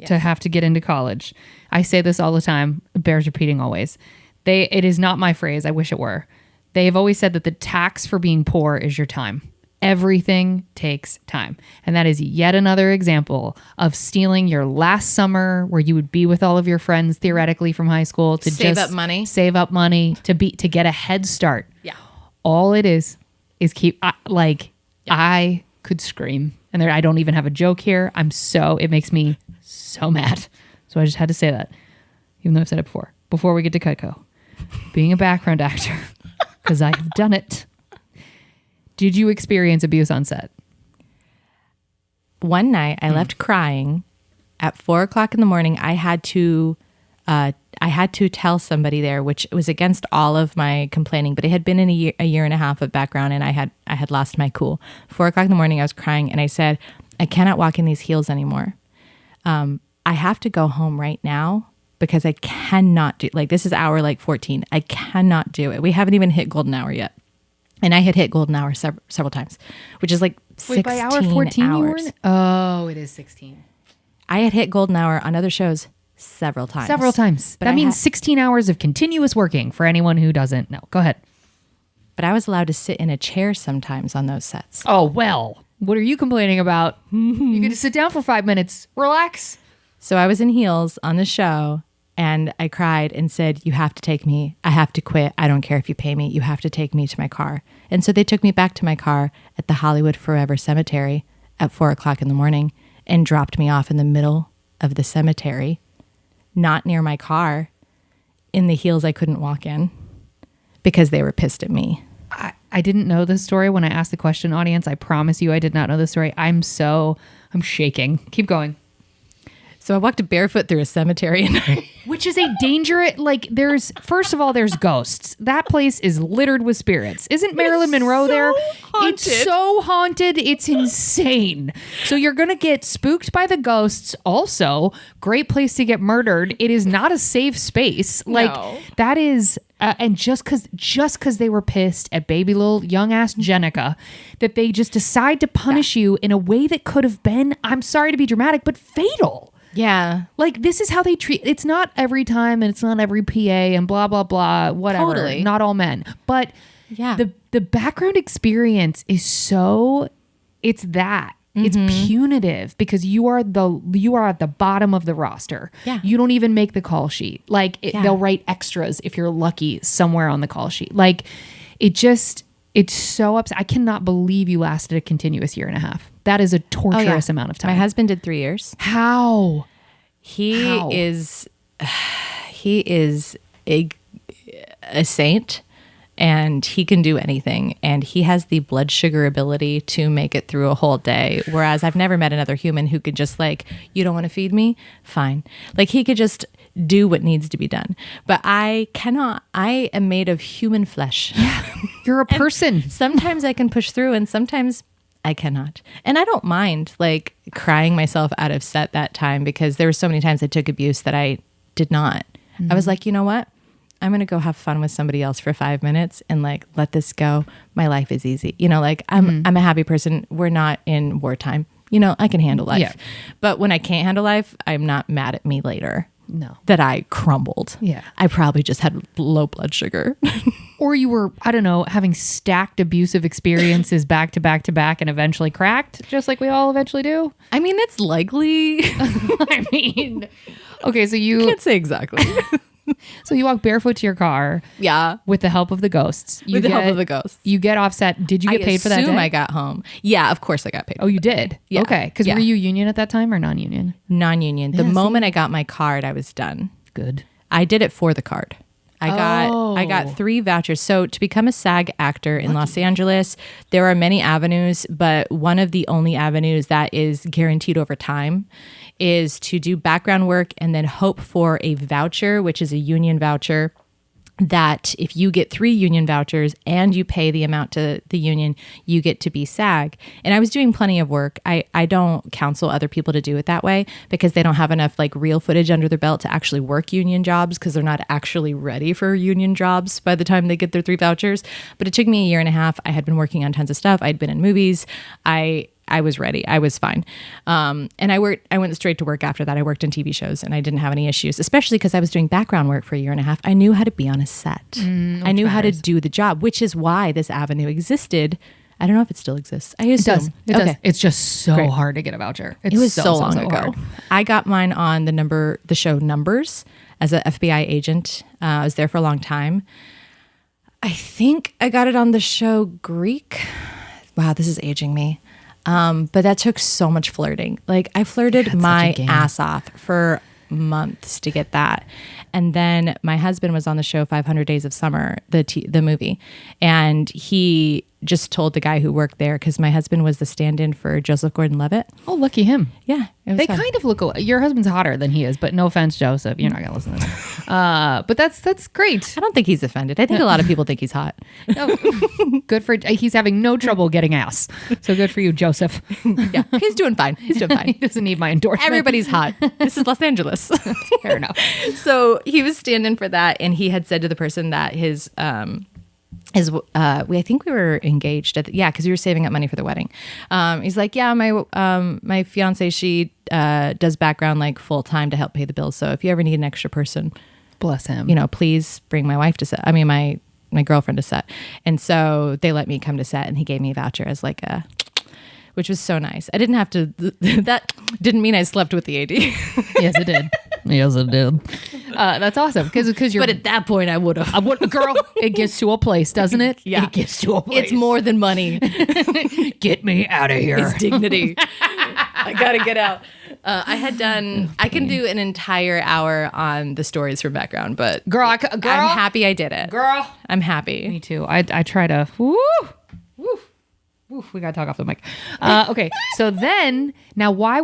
Speaker 1: to have to get into college. I say this all the time. It bears repeating always. It is not my phrase. I wish it were. They have always said that the tax for being poor is your time. Everything takes time. And that is yet another example of stealing your last summer where you would be with all of your friends theoretically from high school to
Speaker 2: save
Speaker 1: just
Speaker 2: up money
Speaker 1: to get a head start.
Speaker 2: Yeah.
Speaker 1: All it is I could scream. And I don't even have a joke here. It makes me so mad. So I just had to say that, even though I've said it before. Before we get to Cutco, being a background actor, because I have done it. Did you experience abuse on set?
Speaker 2: One night I left crying at 4:00 in the morning. I had to tell somebody there, which was against all of my complaining, but it had been in a year and a half of background, and I had lost my cool. 4:00 in the morning, I was crying, and I said, I cannot walk in these heels anymore. I have to go home right now because I cannot do, this is hour 14. I cannot do it. We haven't even hit golden hour yet. And I had hit golden hour several times, which is 16
Speaker 1: by hour 14
Speaker 2: hours.
Speaker 1: It is 16.
Speaker 2: I had hit golden hour on other shows several times.
Speaker 1: But that means 16 hours of continuous working for anyone who doesn't know. Go ahead.
Speaker 2: But I was allowed to sit in a chair sometimes on those sets.
Speaker 1: Oh, well, what are you complaining about? You get to sit down for 5 minutes. Relax.
Speaker 2: So I was in heels on the show, and I cried and said, you have to take me. I have to quit. I don't care if you pay me. You have to take me to my car. And so they took me back to my car at the Hollywood Forever Cemetery at 4:00 in the morning and dropped me off in the middle of the cemetery, not near my car, in the heels I couldn't walk in because they were pissed at me.
Speaker 1: I didn't know this story when I asked the question, audience. I promise you I did not know this story. I'm shaking. Keep going.
Speaker 2: So I walked barefoot through a cemetery,
Speaker 1: which is a dangerous, first of all, there's ghosts. That place is littered with spirits. Isn't Marilyn Monroe there?
Speaker 2: Haunted.
Speaker 1: It's so haunted. It's insane. So you're going to get spooked by the ghosts. Also, great place to get murdered. It is not a safe space.
Speaker 2: No.
Speaker 1: That is, and just because they were pissed at baby little young ass Jennica, that they just decide to punish you in a way that could have been, I'm sorry to be dramatic, but fatal.
Speaker 2: Yeah.
Speaker 1: This is how they treat. It's not every time, and it's not every PA, and blah, blah, blah, whatever.
Speaker 2: Totally.
Speaker 1: Not all men. But
Speaker 2: yeah,
Speaker 1: the background experience is it's that. It's punitive because you are at the bottom of the roster.
Speaker 2: Yeah.
Speaker 1: You don't even make the call sheet. They'll write extras if you're lucky somewhere on the call sheet. It's so upset. I cannot believe you lasted a continuous year and a half. That is a torturous amount of time.
Speaker 2: My husband did 3 years.
Speaker 1: How?
Speaker 2: He is a saint, and he can do anything. And he has the blood sugar ability to make it through a whole day. Whereas I've never met another human who could just you don't want to feed me? Fine. He could just do what needs to be done. But I cannot. I am made of human flesh.
Speaker 1: Yeah. You're a person.
Speaker 2: Sometimes I can push through, and sometimes I cannot. And I don't mind crying myself out of set that time, because there were so many times I took abuse that I did not. I was you know what? I'm going to go have fun with somebody else for 5 minutes and let this go. My life is easy. I'm a happy person. We're not in wartime. I can handle life.
Speaker 1: Yeah.
Speaker 2: But when I can't handle life, I'm not mad at me later.
Speaker 1: No.
Speaker 2: That I crumbled.
Speaker 1: Yeah.
Speaker 2: I probably just had low blood sugar.
Speaker 1: Or you were, I don't know, having stacked abusive experiences back to back to back and eventually cracked, just like we all eventually do.
Speaker 2: I mean, it's likely.
Speaker 1: Okay, so you
Speaker 2: can't say exactly.
Speaker 1: So you walk barefoot to your car.
Speaker 2: Yeah.
Speaker 1: With the help of the ghosts.
Speaker 2: With the help of the ghosts.
Speaker 1: You get offset. Did you get paid for that day?
Speaker 2: I assume I got home. Yeah, of course I got paid.
Speaker 1: Oh, you did?
Speaker 2: Yeah.
Speaker 1: Okay. Because were you union at that time or non-union?
Speaker 2: Non-union. The moment I got my card, I was done.
Speaker 1: Good.
Speaker 2: I did it for the card. I got 3 vouchers. So to become a SAG actor in Los Angeles, there are many avenues, but one of the only avenues that is guaranteed over time is to do background work and then hope for a voucher, which is a union voucher, that if you get 3 union vouchers and you pay the amount to the union, you get to be SAG. And I was doing plenty of work. I don't counsel other people to do it that way because they don't have enough like real footage under their belt to actually work union jobs because they're not actually ready for union jobs by the time they get their 3 vouchers. But it took me a year and a half. I had been working on tons of stuff. I'd been in movies. I was ready. I was fine. And I went straight to work after that. I worked in TV shows and I didn't have any issues, especially because I was doing background work for a year and a half. I knew how to be on a set. I knew how to do the job, which is why this avenue existed. I don't know if it still exists. I assume.
Speaker 1: It does. It's just so hard to get a voucher.
Speaker 2: It was so long ago. Hard. I got mine on the show Numbers as an FBI agent. I was there for a long time. I think I got it on the show Greek. Wow, this is aging me. But that took so much flirting. Like I flirted my ass off for months to get that. And then my husband was on the show 500 Days of Summer, the movie. And he just told the guy who worked there, because my husband was the stand-in for Joseph Gordon-Levitt.
Speaker 1: Oh, lucky him.
Speaker 2: Yeah.
Speaker 1: They kind of look alike. Your husband's hotter than he is, but no offense, Joseph. You're not going to listen to that. But that's great.
Speaker 2: I don't think he's offended. I think a lot of people think he's hot.
Speaker 1: No, good for, he's having no trouble getting ass. So good for you, Joseph.
Speaker 2: Yeah, he's doing fine. He's doing fine.
Speaker 1: He doesn't need my endorsement.
Speaker 2: Everybody's hot. This is Los Angeles.
Speaker 1: Fair enough.
Speaker 2: So he was standing for that, and he had said to the person that I think we were engaged because we were saving up money for the wedding. He's like, yeah, my fiance, she does background like full time to help pay the bills. So if you ever need an extra person,
Speaker 1: bless him,
Speaker 2: please bring my wife to set. I mean, my girlfriend to set. And so they let me come to set, and he gave me a voucher as which was so nice. I didn't have to, that didn't mean I slept with the AD.
Speaker 1: Yes, it did. Yes, it did. That's awesome. Because you're.
Speaker 2: But at that point, I would have.
Speaker 1: Girl, it gets to a place, doesn't it?
Speaker 2: Yeah.
Speaker 1: It gets to a place.
Speaker 2: It's more than money.
Speaker 1: Get me out of here.
Speaker 2: It's dignity. I got to get out. I can do an entire hour on the stories for background, but
Speaker 1: girl,
Speaker 2: I'm happy I did it.
Speaker 1: Girl.
Speaker 2: I'm happy.
Speaker 1: Me too. I try to. Woo. We gotta talk off the mic. Okay, so then now, why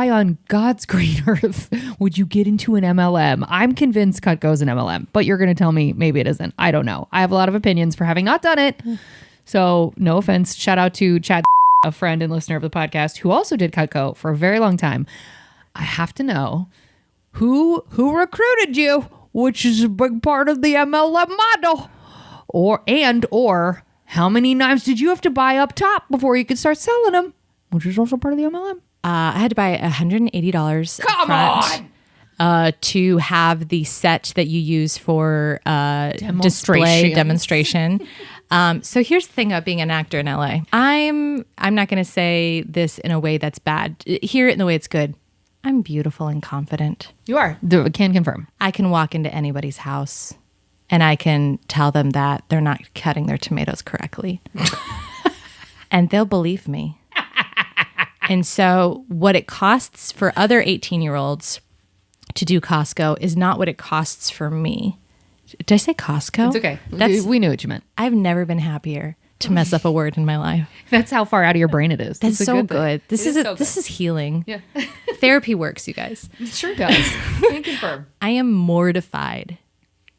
Speaker 1: on God's green earth would you get into an MLM? I'm convinced Cutco's an MLM, but you're gonna tell me maybe it isn't. I don't know. I have a lot of opinions for having not done it. So no offense. Shout out to Chad, a friend and listener of the podcast, who also did Cutco for a very long time. I have to know who recruited you, which is a big part of the MLM model, or how many knives did you have to buy up top before you could start selling them, which is also part of the MLM?
Speaker 2: I had to buy $180
Speaker 1: Come on!
Speaker 2: To have the set that you use for demonstration. So here's the thing about being an actor in LA. I'm not going to say this in a way that's bad. Hear it in the way it's good. I'm beautiful and confident.
Speaker 1: You are. Can confirm.
Speaker 2: I can walk into anybody's house and I can tell them that they're not cutting their tomatoes correctly. And they'll believe me. And so what it costs for other 18-year-olds to do Costco is not what it costs for me. Did I say Costco?
Speaker 1: It's okay. We knew what you meant.
Speaker 2: I've never been happier to mess up a word in my life.
Speaker 1: That's how far out of your brain it is.
Speaker 2: That's so good. This is healing. Yeah. Therapy works, you guys.
Speaker 1: It sure does. Can confirm.
Speaker 2: I am mortified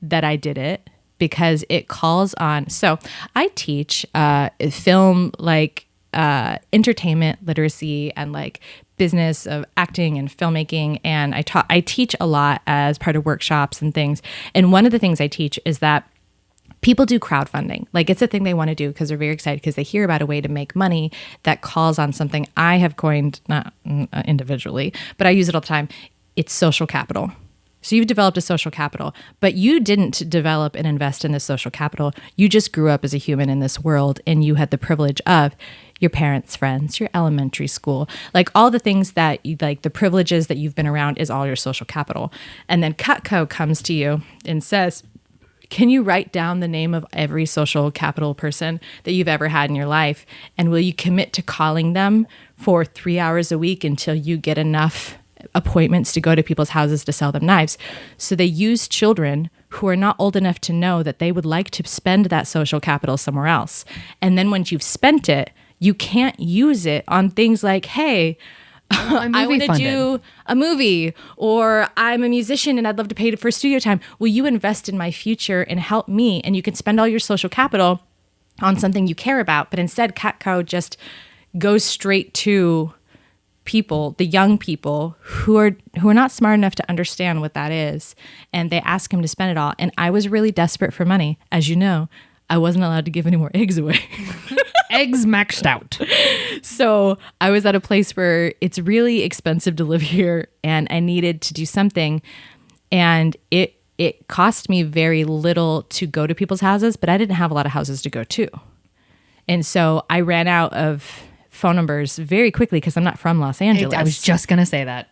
Speaker 2: that I did it because it calls on. So I teach film, entertainment literacy and business of acting and filmmaking, and I teach a lot as part of workshops and things. And one of the things I teach is that people do crowdfunding. It's a thing they want to do because they're very excited because they hear about a way to make money that calls on something I have coined, not individually, but I use it all the time. It's social capital. So you've developed a social capital, but you didn't develop and invest in this social capital. You just grew up as a human in this world, and you had the privilege of your parents' friends, your elementary school, all the things that the privileges that you've been around is all your social capital. And then Cutco comes to you and says, can you write down the name of every social capital person that you've ever had in your life? And will you commit to calling them for 3 hours a week until you get enough appointments to go to people's houses to sell them knives? So they use children who are not old enough to know that they would like to spend that social capital somewhere else. And then once you've spent it, you can't use it on things like, hey, I want to do a movie, or I'm a musician and I'd love to pay for studio time. Will you invest in my future and help me? And you can spend all your social capital on something you care about. But instead, Cutco just goes straight to people, the young people who are not smart enough to understand what that is. And they ask him to spend it all. And I was really desperate for money. As you know, I wasn't allowed to give any more eggs away.
Speaker 1: Eggs maxed out.
Speaker 2: So I was at a place where it's really expensive to live here and I needed to do something. And it cost me very little to go to people's houses, but I didn't have a lot of houses to go to. And so I ran out of phone numbers very quickly because I'm not from Los Angeles.
Speaker 1: I was just going to say that.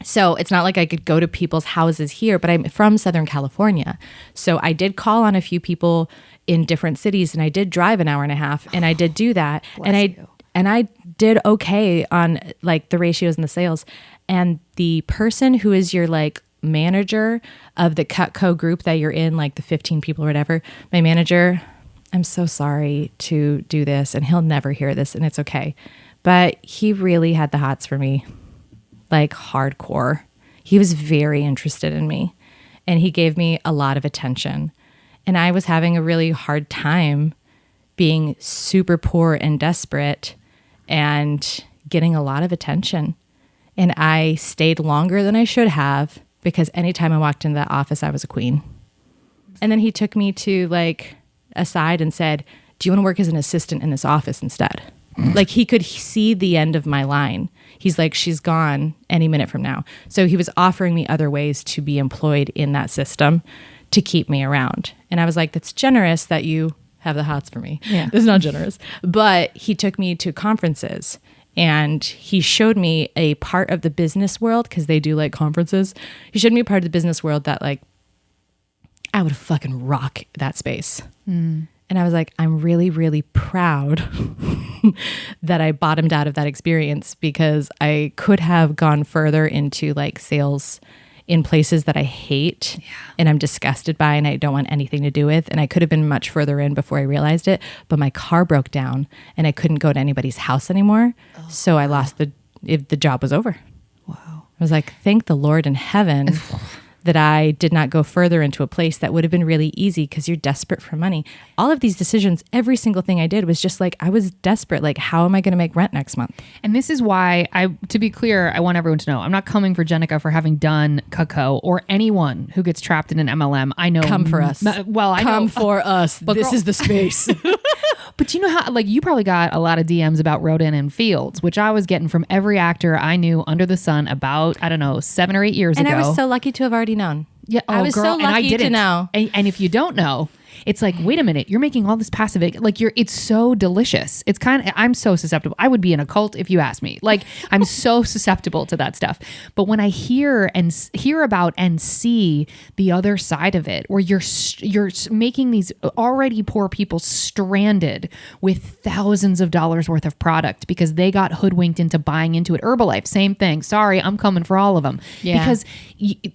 Speaker 2: So it's not like I could go to people's houses here, but I'm from Southern California. So I did call on a few people in different cities and I did drive an hour and a half and I did do that. And I did okay on like the ratios and the sales. And the person who is your like manager of the Cutco group that you're in, like the 15 people or whatever, my manager, I'm so sorry to do this and he'll never hear this and it's okay. But he really had the hots for me, like hardcore. He was very interested in me and he gave me a lot of attention. And I was having a really hard time being super poor and desperate and getting a lot of attention. And I stayed longer than I should have because anytime I walked into that office, I was a queen. And then he took me to like aside and said, do you want to work as an assistant in this office instead? Like he could see the end of my line. He's like, she's gone any minute from now. So he was offering me other ways to be employed in that system to keep me around. And I was like, that's generous that you have the hots for me.
Speaker 1: Yeah.
Speaker 2: That's not generous. But he took me to conferences and he showed me a part of the business world because they do like conferences. He showed me a part of the business world that like, I would fucking rock that space. And I was like, I'm really, really proud that I bottomed out of that experience because I could have gone further into like sales in places that I hate and I'm disgusted by and I don't want anything to do with. And I could have been much further in before I realized it, but my car broke down and I couldn't go to anybody's house anymore. So I lost the job was over.
Speaker 1: Wow.
Speaker 2: I was like, thank the Lord in heaven that I did not go further into a place that would have been really easy because you're desperate for money. All of these decisions, every single thing I did was just like, I was desperate. Like, how am I going to make rent next month?
Speaker 1: And this is why to be clear, I want everyone to know, I'm not coming for Jennica for having done Cutco or anyone who gets trapped in an MLM. I know.
Speaker 2: Come for us.
Speaker 1: Well, I know.
Speaker 2: Come for us. But this is the space.
Speaker 1: But you know how, like, you probably got a lot of DMs about Rodin and Fields, which I was getting from every actor I knew under the sun about, I don't know, 7 or 8 years ago.
Speaker 2: And I was so lucky to have already known.
Speaker 1: Yeah,
Speaker 2: I was so lucky to know.
Speaker 1: And if you don't know, it's like, wait a minute, you're making all this passive, like it's so delicious. It's kind of, I'm so susceptible. I would be in a cult if you asked me. Like, I'm so susceptible to that stuff. But when I hear about and see the other side of it, where you're making these already poor people stranded with thousands of dollars worth of product because they got hoodwinked into buying into it. Herbalife, same thing. Sorry, I'm coming for all of them.
Speaker 2: Yeah.
Speaker 1: Because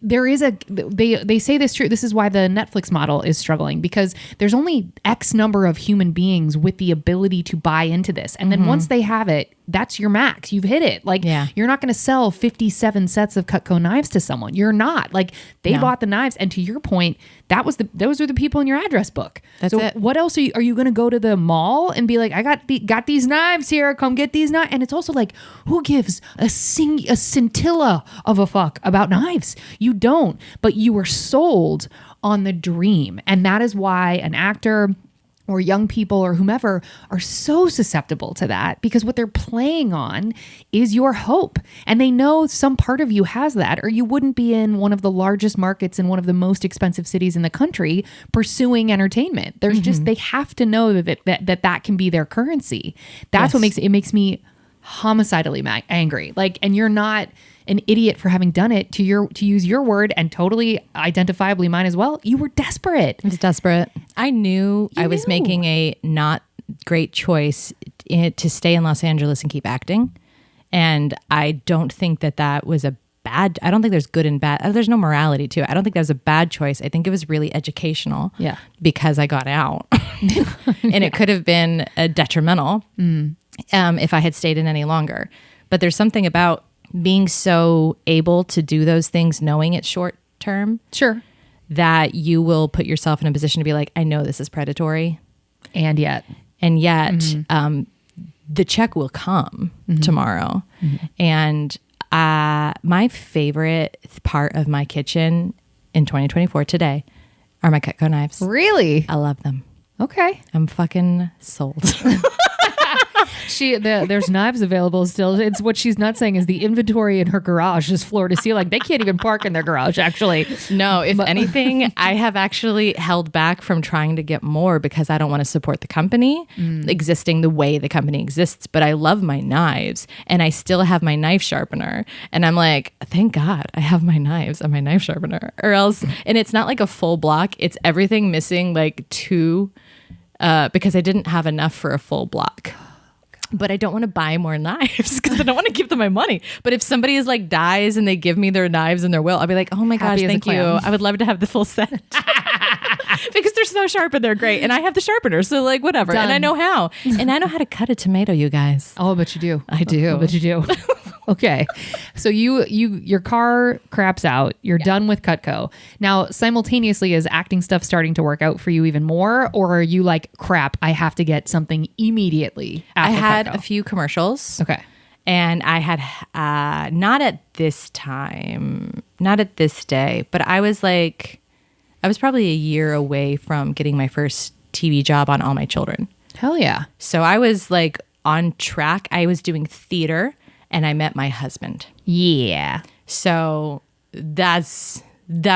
Speaker 1: there is they say this true. This is why the Netflix model is struggling, because there's only X number of human beings with the ability to buy into this. And then once they have it, that's your max. You've hit it. Like, you're not going to sell 57 sets of Cutco knives to someone. You're not. Like, they bought the knives. And to your point, those are the people in your address book.
Speaker 2: That's it.
Speaker 1: What else are you going to go to the mall and be like, I got these knives here. Come get these knives. And it's also like, who gives a scintilla of a fuck about knives? You don't. But you were sold on the dream. And that is why an actor or young people or whomever are so susceptible to that, because what they're playing on is your hope. And they know some part of you has that, or you wouldn't be in one of the largest markets in one of the most expensive cities in the country pursuing entertainment. There's just, they have to know that can be their currency. That's what makes me homicidally angry. Like, and you're not an idiot for having done it, to use your word, and totally identifiably mine as well. You were desperate.
Speaker 2: I was desperate. I knew I was making a not great choice to stay in Los Angeles and keep acting. And I don't think that was a bad, I don't think there's good and bad. There's no morality to it. I don't think that was a bad choice. I think it was really educational.
Speaker 1: Yeah.
Speaker 2: Because I got out. And it could have been detrimental if I had stayed in any longer. But there's something about being so able to do those things, knowing it's short term,
Speaker 1: Sure.
Speaker 2: that you will put yourself in a position to be like, I know this is predatory.
Speaker 1: And yet,
Speaker 2: The check will come tomorrow. And my favorite part of my kitchen in 2024 today are my Cutco knives.
Speaker 1: really?
Speaker 2: I love them.
Speaker 1: Okay.
Speaker 2: I'm fucking sold.
Speaker 1: There's knives available still. It's what she's not saying is the inventory in her garage is floor to ceiling. They can't even park in their garage, actually.
Speaker 2: No, if anything, I have actually held back from trying to get more because I don't want to support the company existing the way the company exists. But I love my knives and I still have my knife sharpener. And I'm like, thank God I have my knives and my knife sharpener. Or else, and it's not like a full block. It's everything missing like two because I didn't have enough for a full block. But I don't want to buy more knives because I don't want to give them my money. But if somebody is like dies and they give me their knives and their will, I'll be like, oh my gosh, thank you. I would love to have the full set. Because they're so sharp and they're great. And I have the sharpener. So like whatever. Done. And I know how. And I know how to cut a tomato, you guys.
Speaker 1: Oh, I bet you do.
Speaker 2: I do.
Speaker 1: I bet you do. Okay. So your car craps out. You're done with Cutco. Now, simultaneously, is acting stuff starting to work out for you even more? Or are you like, crap, I have to get something immediately after
Speaker 2: I had
Speaker 1: Cutco?
Speaker 2: a few commercials.
Speaker 1: Okay.
Speaker 2: And I had, not at this day, but I was probably a year away from getting my first TV job on All My Children.
Speaker 1: Hell yeah.
Speaker 2: So I was like on track. I was doing theater and I met my husband.
Speaker 1: Yeah.
Speaker 2: So that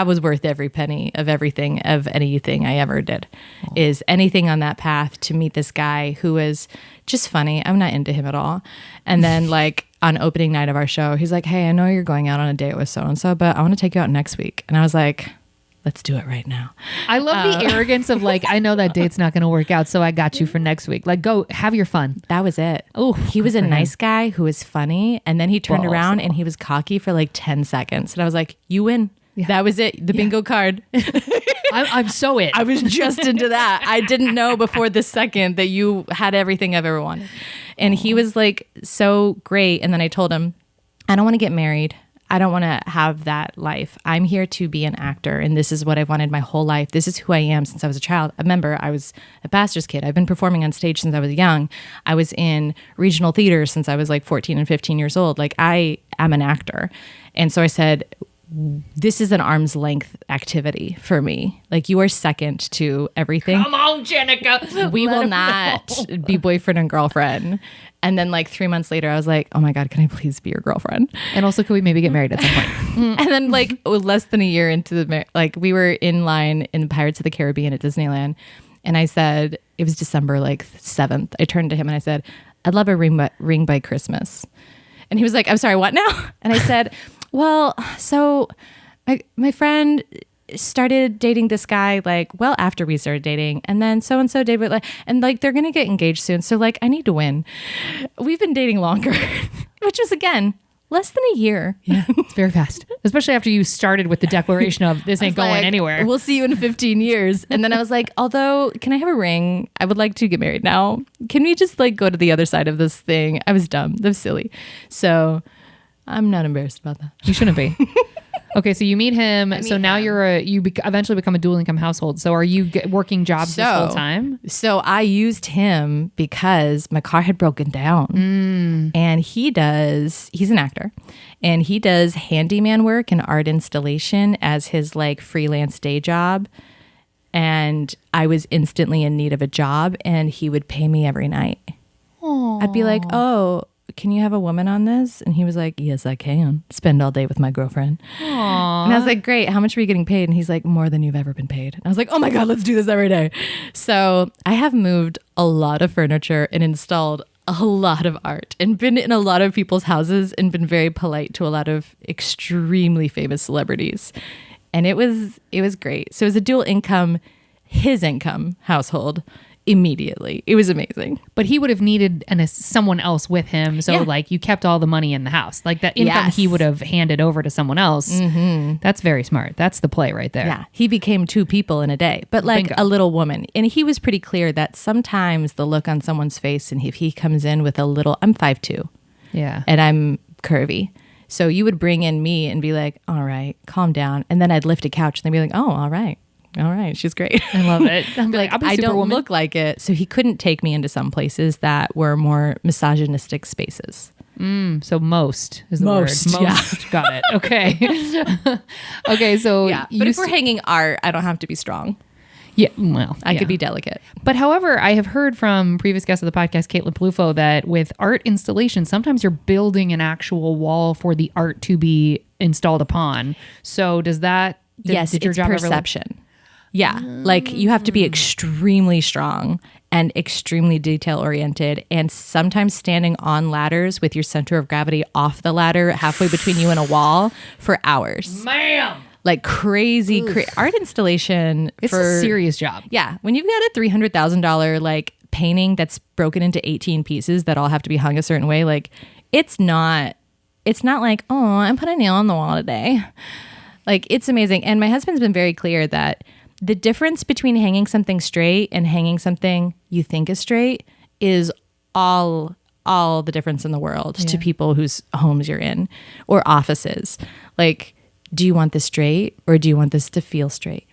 Speaker 2: was worth every penny of everything, of anything I ever did. Is anything on that path to meet this guy who was just funny. I'm not into him at all. And then like on opening night of our show, he's like, hey, I know you're going out on a date with so-and-so, but I want to take you out next week. And I was like, let's do it right now.
Speaker 1: I love the arrogance of like, I know that date's not going to work out, so I got you for next week. Like, go have your fun.
Speaker 2: That was it.
Speaker 1: Oh,
Speaker 2: he was a nice guy who was funny. And then he turned around and he was cocky for like 10 seconds. And I was like, you win. Yeah. That was it. The bingo card.
Speaker 1: I'm so in.
Speaker 2: I was just into that. I didn't know before the second that you had everything I've ever wanted. And he was like so great. And then I told him, I don't want to get married. I don't want to have that life. I'm here to be an actor, and this is what I've wanted my whole life. This is who I am since I was a child. Remember, I was a pastor's kid. I've been performing on stage since I was young. I was in regional theater since I was like 14 and 15 years old. Like, I am an actor. And so I said, this is an arm's length activity for me. Like, you are second to everything.
Speaker 1: Come on, Jennica.
Speaker 2: We will not be boyfriend and girlfriend. And then like 3 months later, I was like, oh my God, can I please be your girlfriend?
Speaker 1: And also, could we maybe get married at some point?
Speaker 2: And then like less than a year into the, like we were in line in Pirates of the Caribbean at Disneyland. And I said, it was December like 7th. I turned to him and I said, I'd love a ring by Christmas. And he was like, I'm sorry, what now? And I said, well, so my friend started dating this guy like well after we started dating, and then so and so dated like, and like they're gonna get engaged soon, so like I need to win. We've been dating longer. Which was again less than a year.
Speaker 1: Yeah, it's very fast, especially after you started with the declaration of this ain't going anywhere.
Speaker 2: We'll see you in 15 years. And then I was like, although, can I have a ring? I would like to get married now. Can we just like go to the other side of this thing? I was dumb. That was silly. So I'm not embarrassed about that.
Speaker 1: You shouldn't be. Okay, so you meet him. So now you're eventually become a dual income household. So are you working jobs this whole time?
Speaker 2: So I used him because my car had broken down, and he's an actor, and he does handyman work and art installation as his like freelance day job. And I was instantly in need of a job, and he would pay me every night. Aww. I'd be like, oh, can you have a woman on this? And he was like, yes, I can. Spend all day with my girlfriend. Aww. And I was like, great. How much are you getting paid? And he's like, more than you've ever been paid. And I was like, oh my God, let's do this every day. So I have moved a lot of furniture and installed a lot of art and been in a lot of people's houses and been very polite to a lot of extremely famous celebrities. And it was great. So it was a dual income, his income household. Immediately. It was amazing.
Speaker 1: But he would have needed someone else with him. So like you kept all the money in the house. Like that income he would have handed over to someone else. Mm-hmm. That's very smart. That's the play right there.
Speaker 2: Yeah. He became two people in a day, but like a little woman. And he was pretty clear that sometimes the look on someone's face, and if he comes in with a little, I'm 5'2".
Speaker 1: Yeah.
Speaker 2: And I'm curvy. So you would bring in me and be like, all right, calm down. And then I'd lift a couch and they'd be like, oh, all right. All right. She's great.
Speaker 1: I love it. I'm like,
Speaker 2: I don't look like it. So he couldn't take me into some places that were more misogynistic spaces.
Speaker 1: So most is the word. Most. Got it. Okay. Okay. So
Speaker 2: Yeah. But if we're hanging art, I don't have to be strong.
Speaker 1: Yeah. Well,
Speaker 2: I could be delicate.
Speaker 1: But however, I have heard from previous guests of the podcast, Caitlin Palufo, that with art installation, sometimes you're building an actual wall for the art to be installed upon. So does that...
Speaker 2: Yes,
Speaker 1: did your
Speaker 2: it's
Speaker 1: job
Speaker 2: perception. Yeah. Like you have to be extremely strong and extremely detail oriented, and sometimes standing on ladders with your center of gravity off the ladder halfway between you and a wall for hours.
Speaker 1: Ma'am!
Speaker 2: Like crazy art installation.
Speaker 1: It's a serious job.
Speaker 2: Yeah. When you've got a $300,000 like painting that's broken into 18 pieces that all have to be hung a certain way, like it's not like, oh, I put a nail on the wall today. Like it's amazing. And my husband's been very clear that the difference between hanging something straight and hanging something you think is straight is all the difference in the world to people whose homes you're in or offices. Like, do you want this straight or do you want this to feel straight?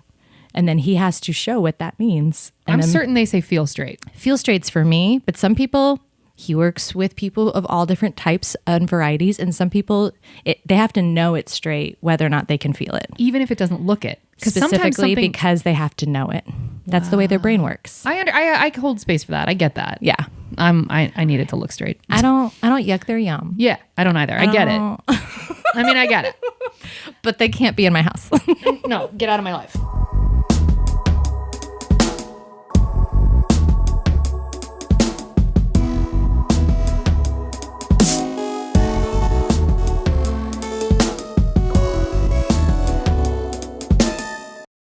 Speaker 2: And then he has to show what that means. And
Speaker 1: I'm certain they say feel straight.
Speaker 2: Feel straight's for me, but some people, he works with people of all different types and varieties. And some people, they have to know it's straight, whether or not they can feel it.
Speaker 1: Even if it doesn't look it.
Speaker 2: Specifically because they have to know it. That's the way their brain works.
Speaker 1: I hold space for that. I get that.
Speaker 2: Yeah.
Speaker 1: I need it to look straight.
Speaker 2: I don't yuck their yum.
Speaker 1: Yeah, I don't either. I get it. I mean, I get it.
Speaker 2: But they can't be in my house.
Speaker 1: No, get out of my life.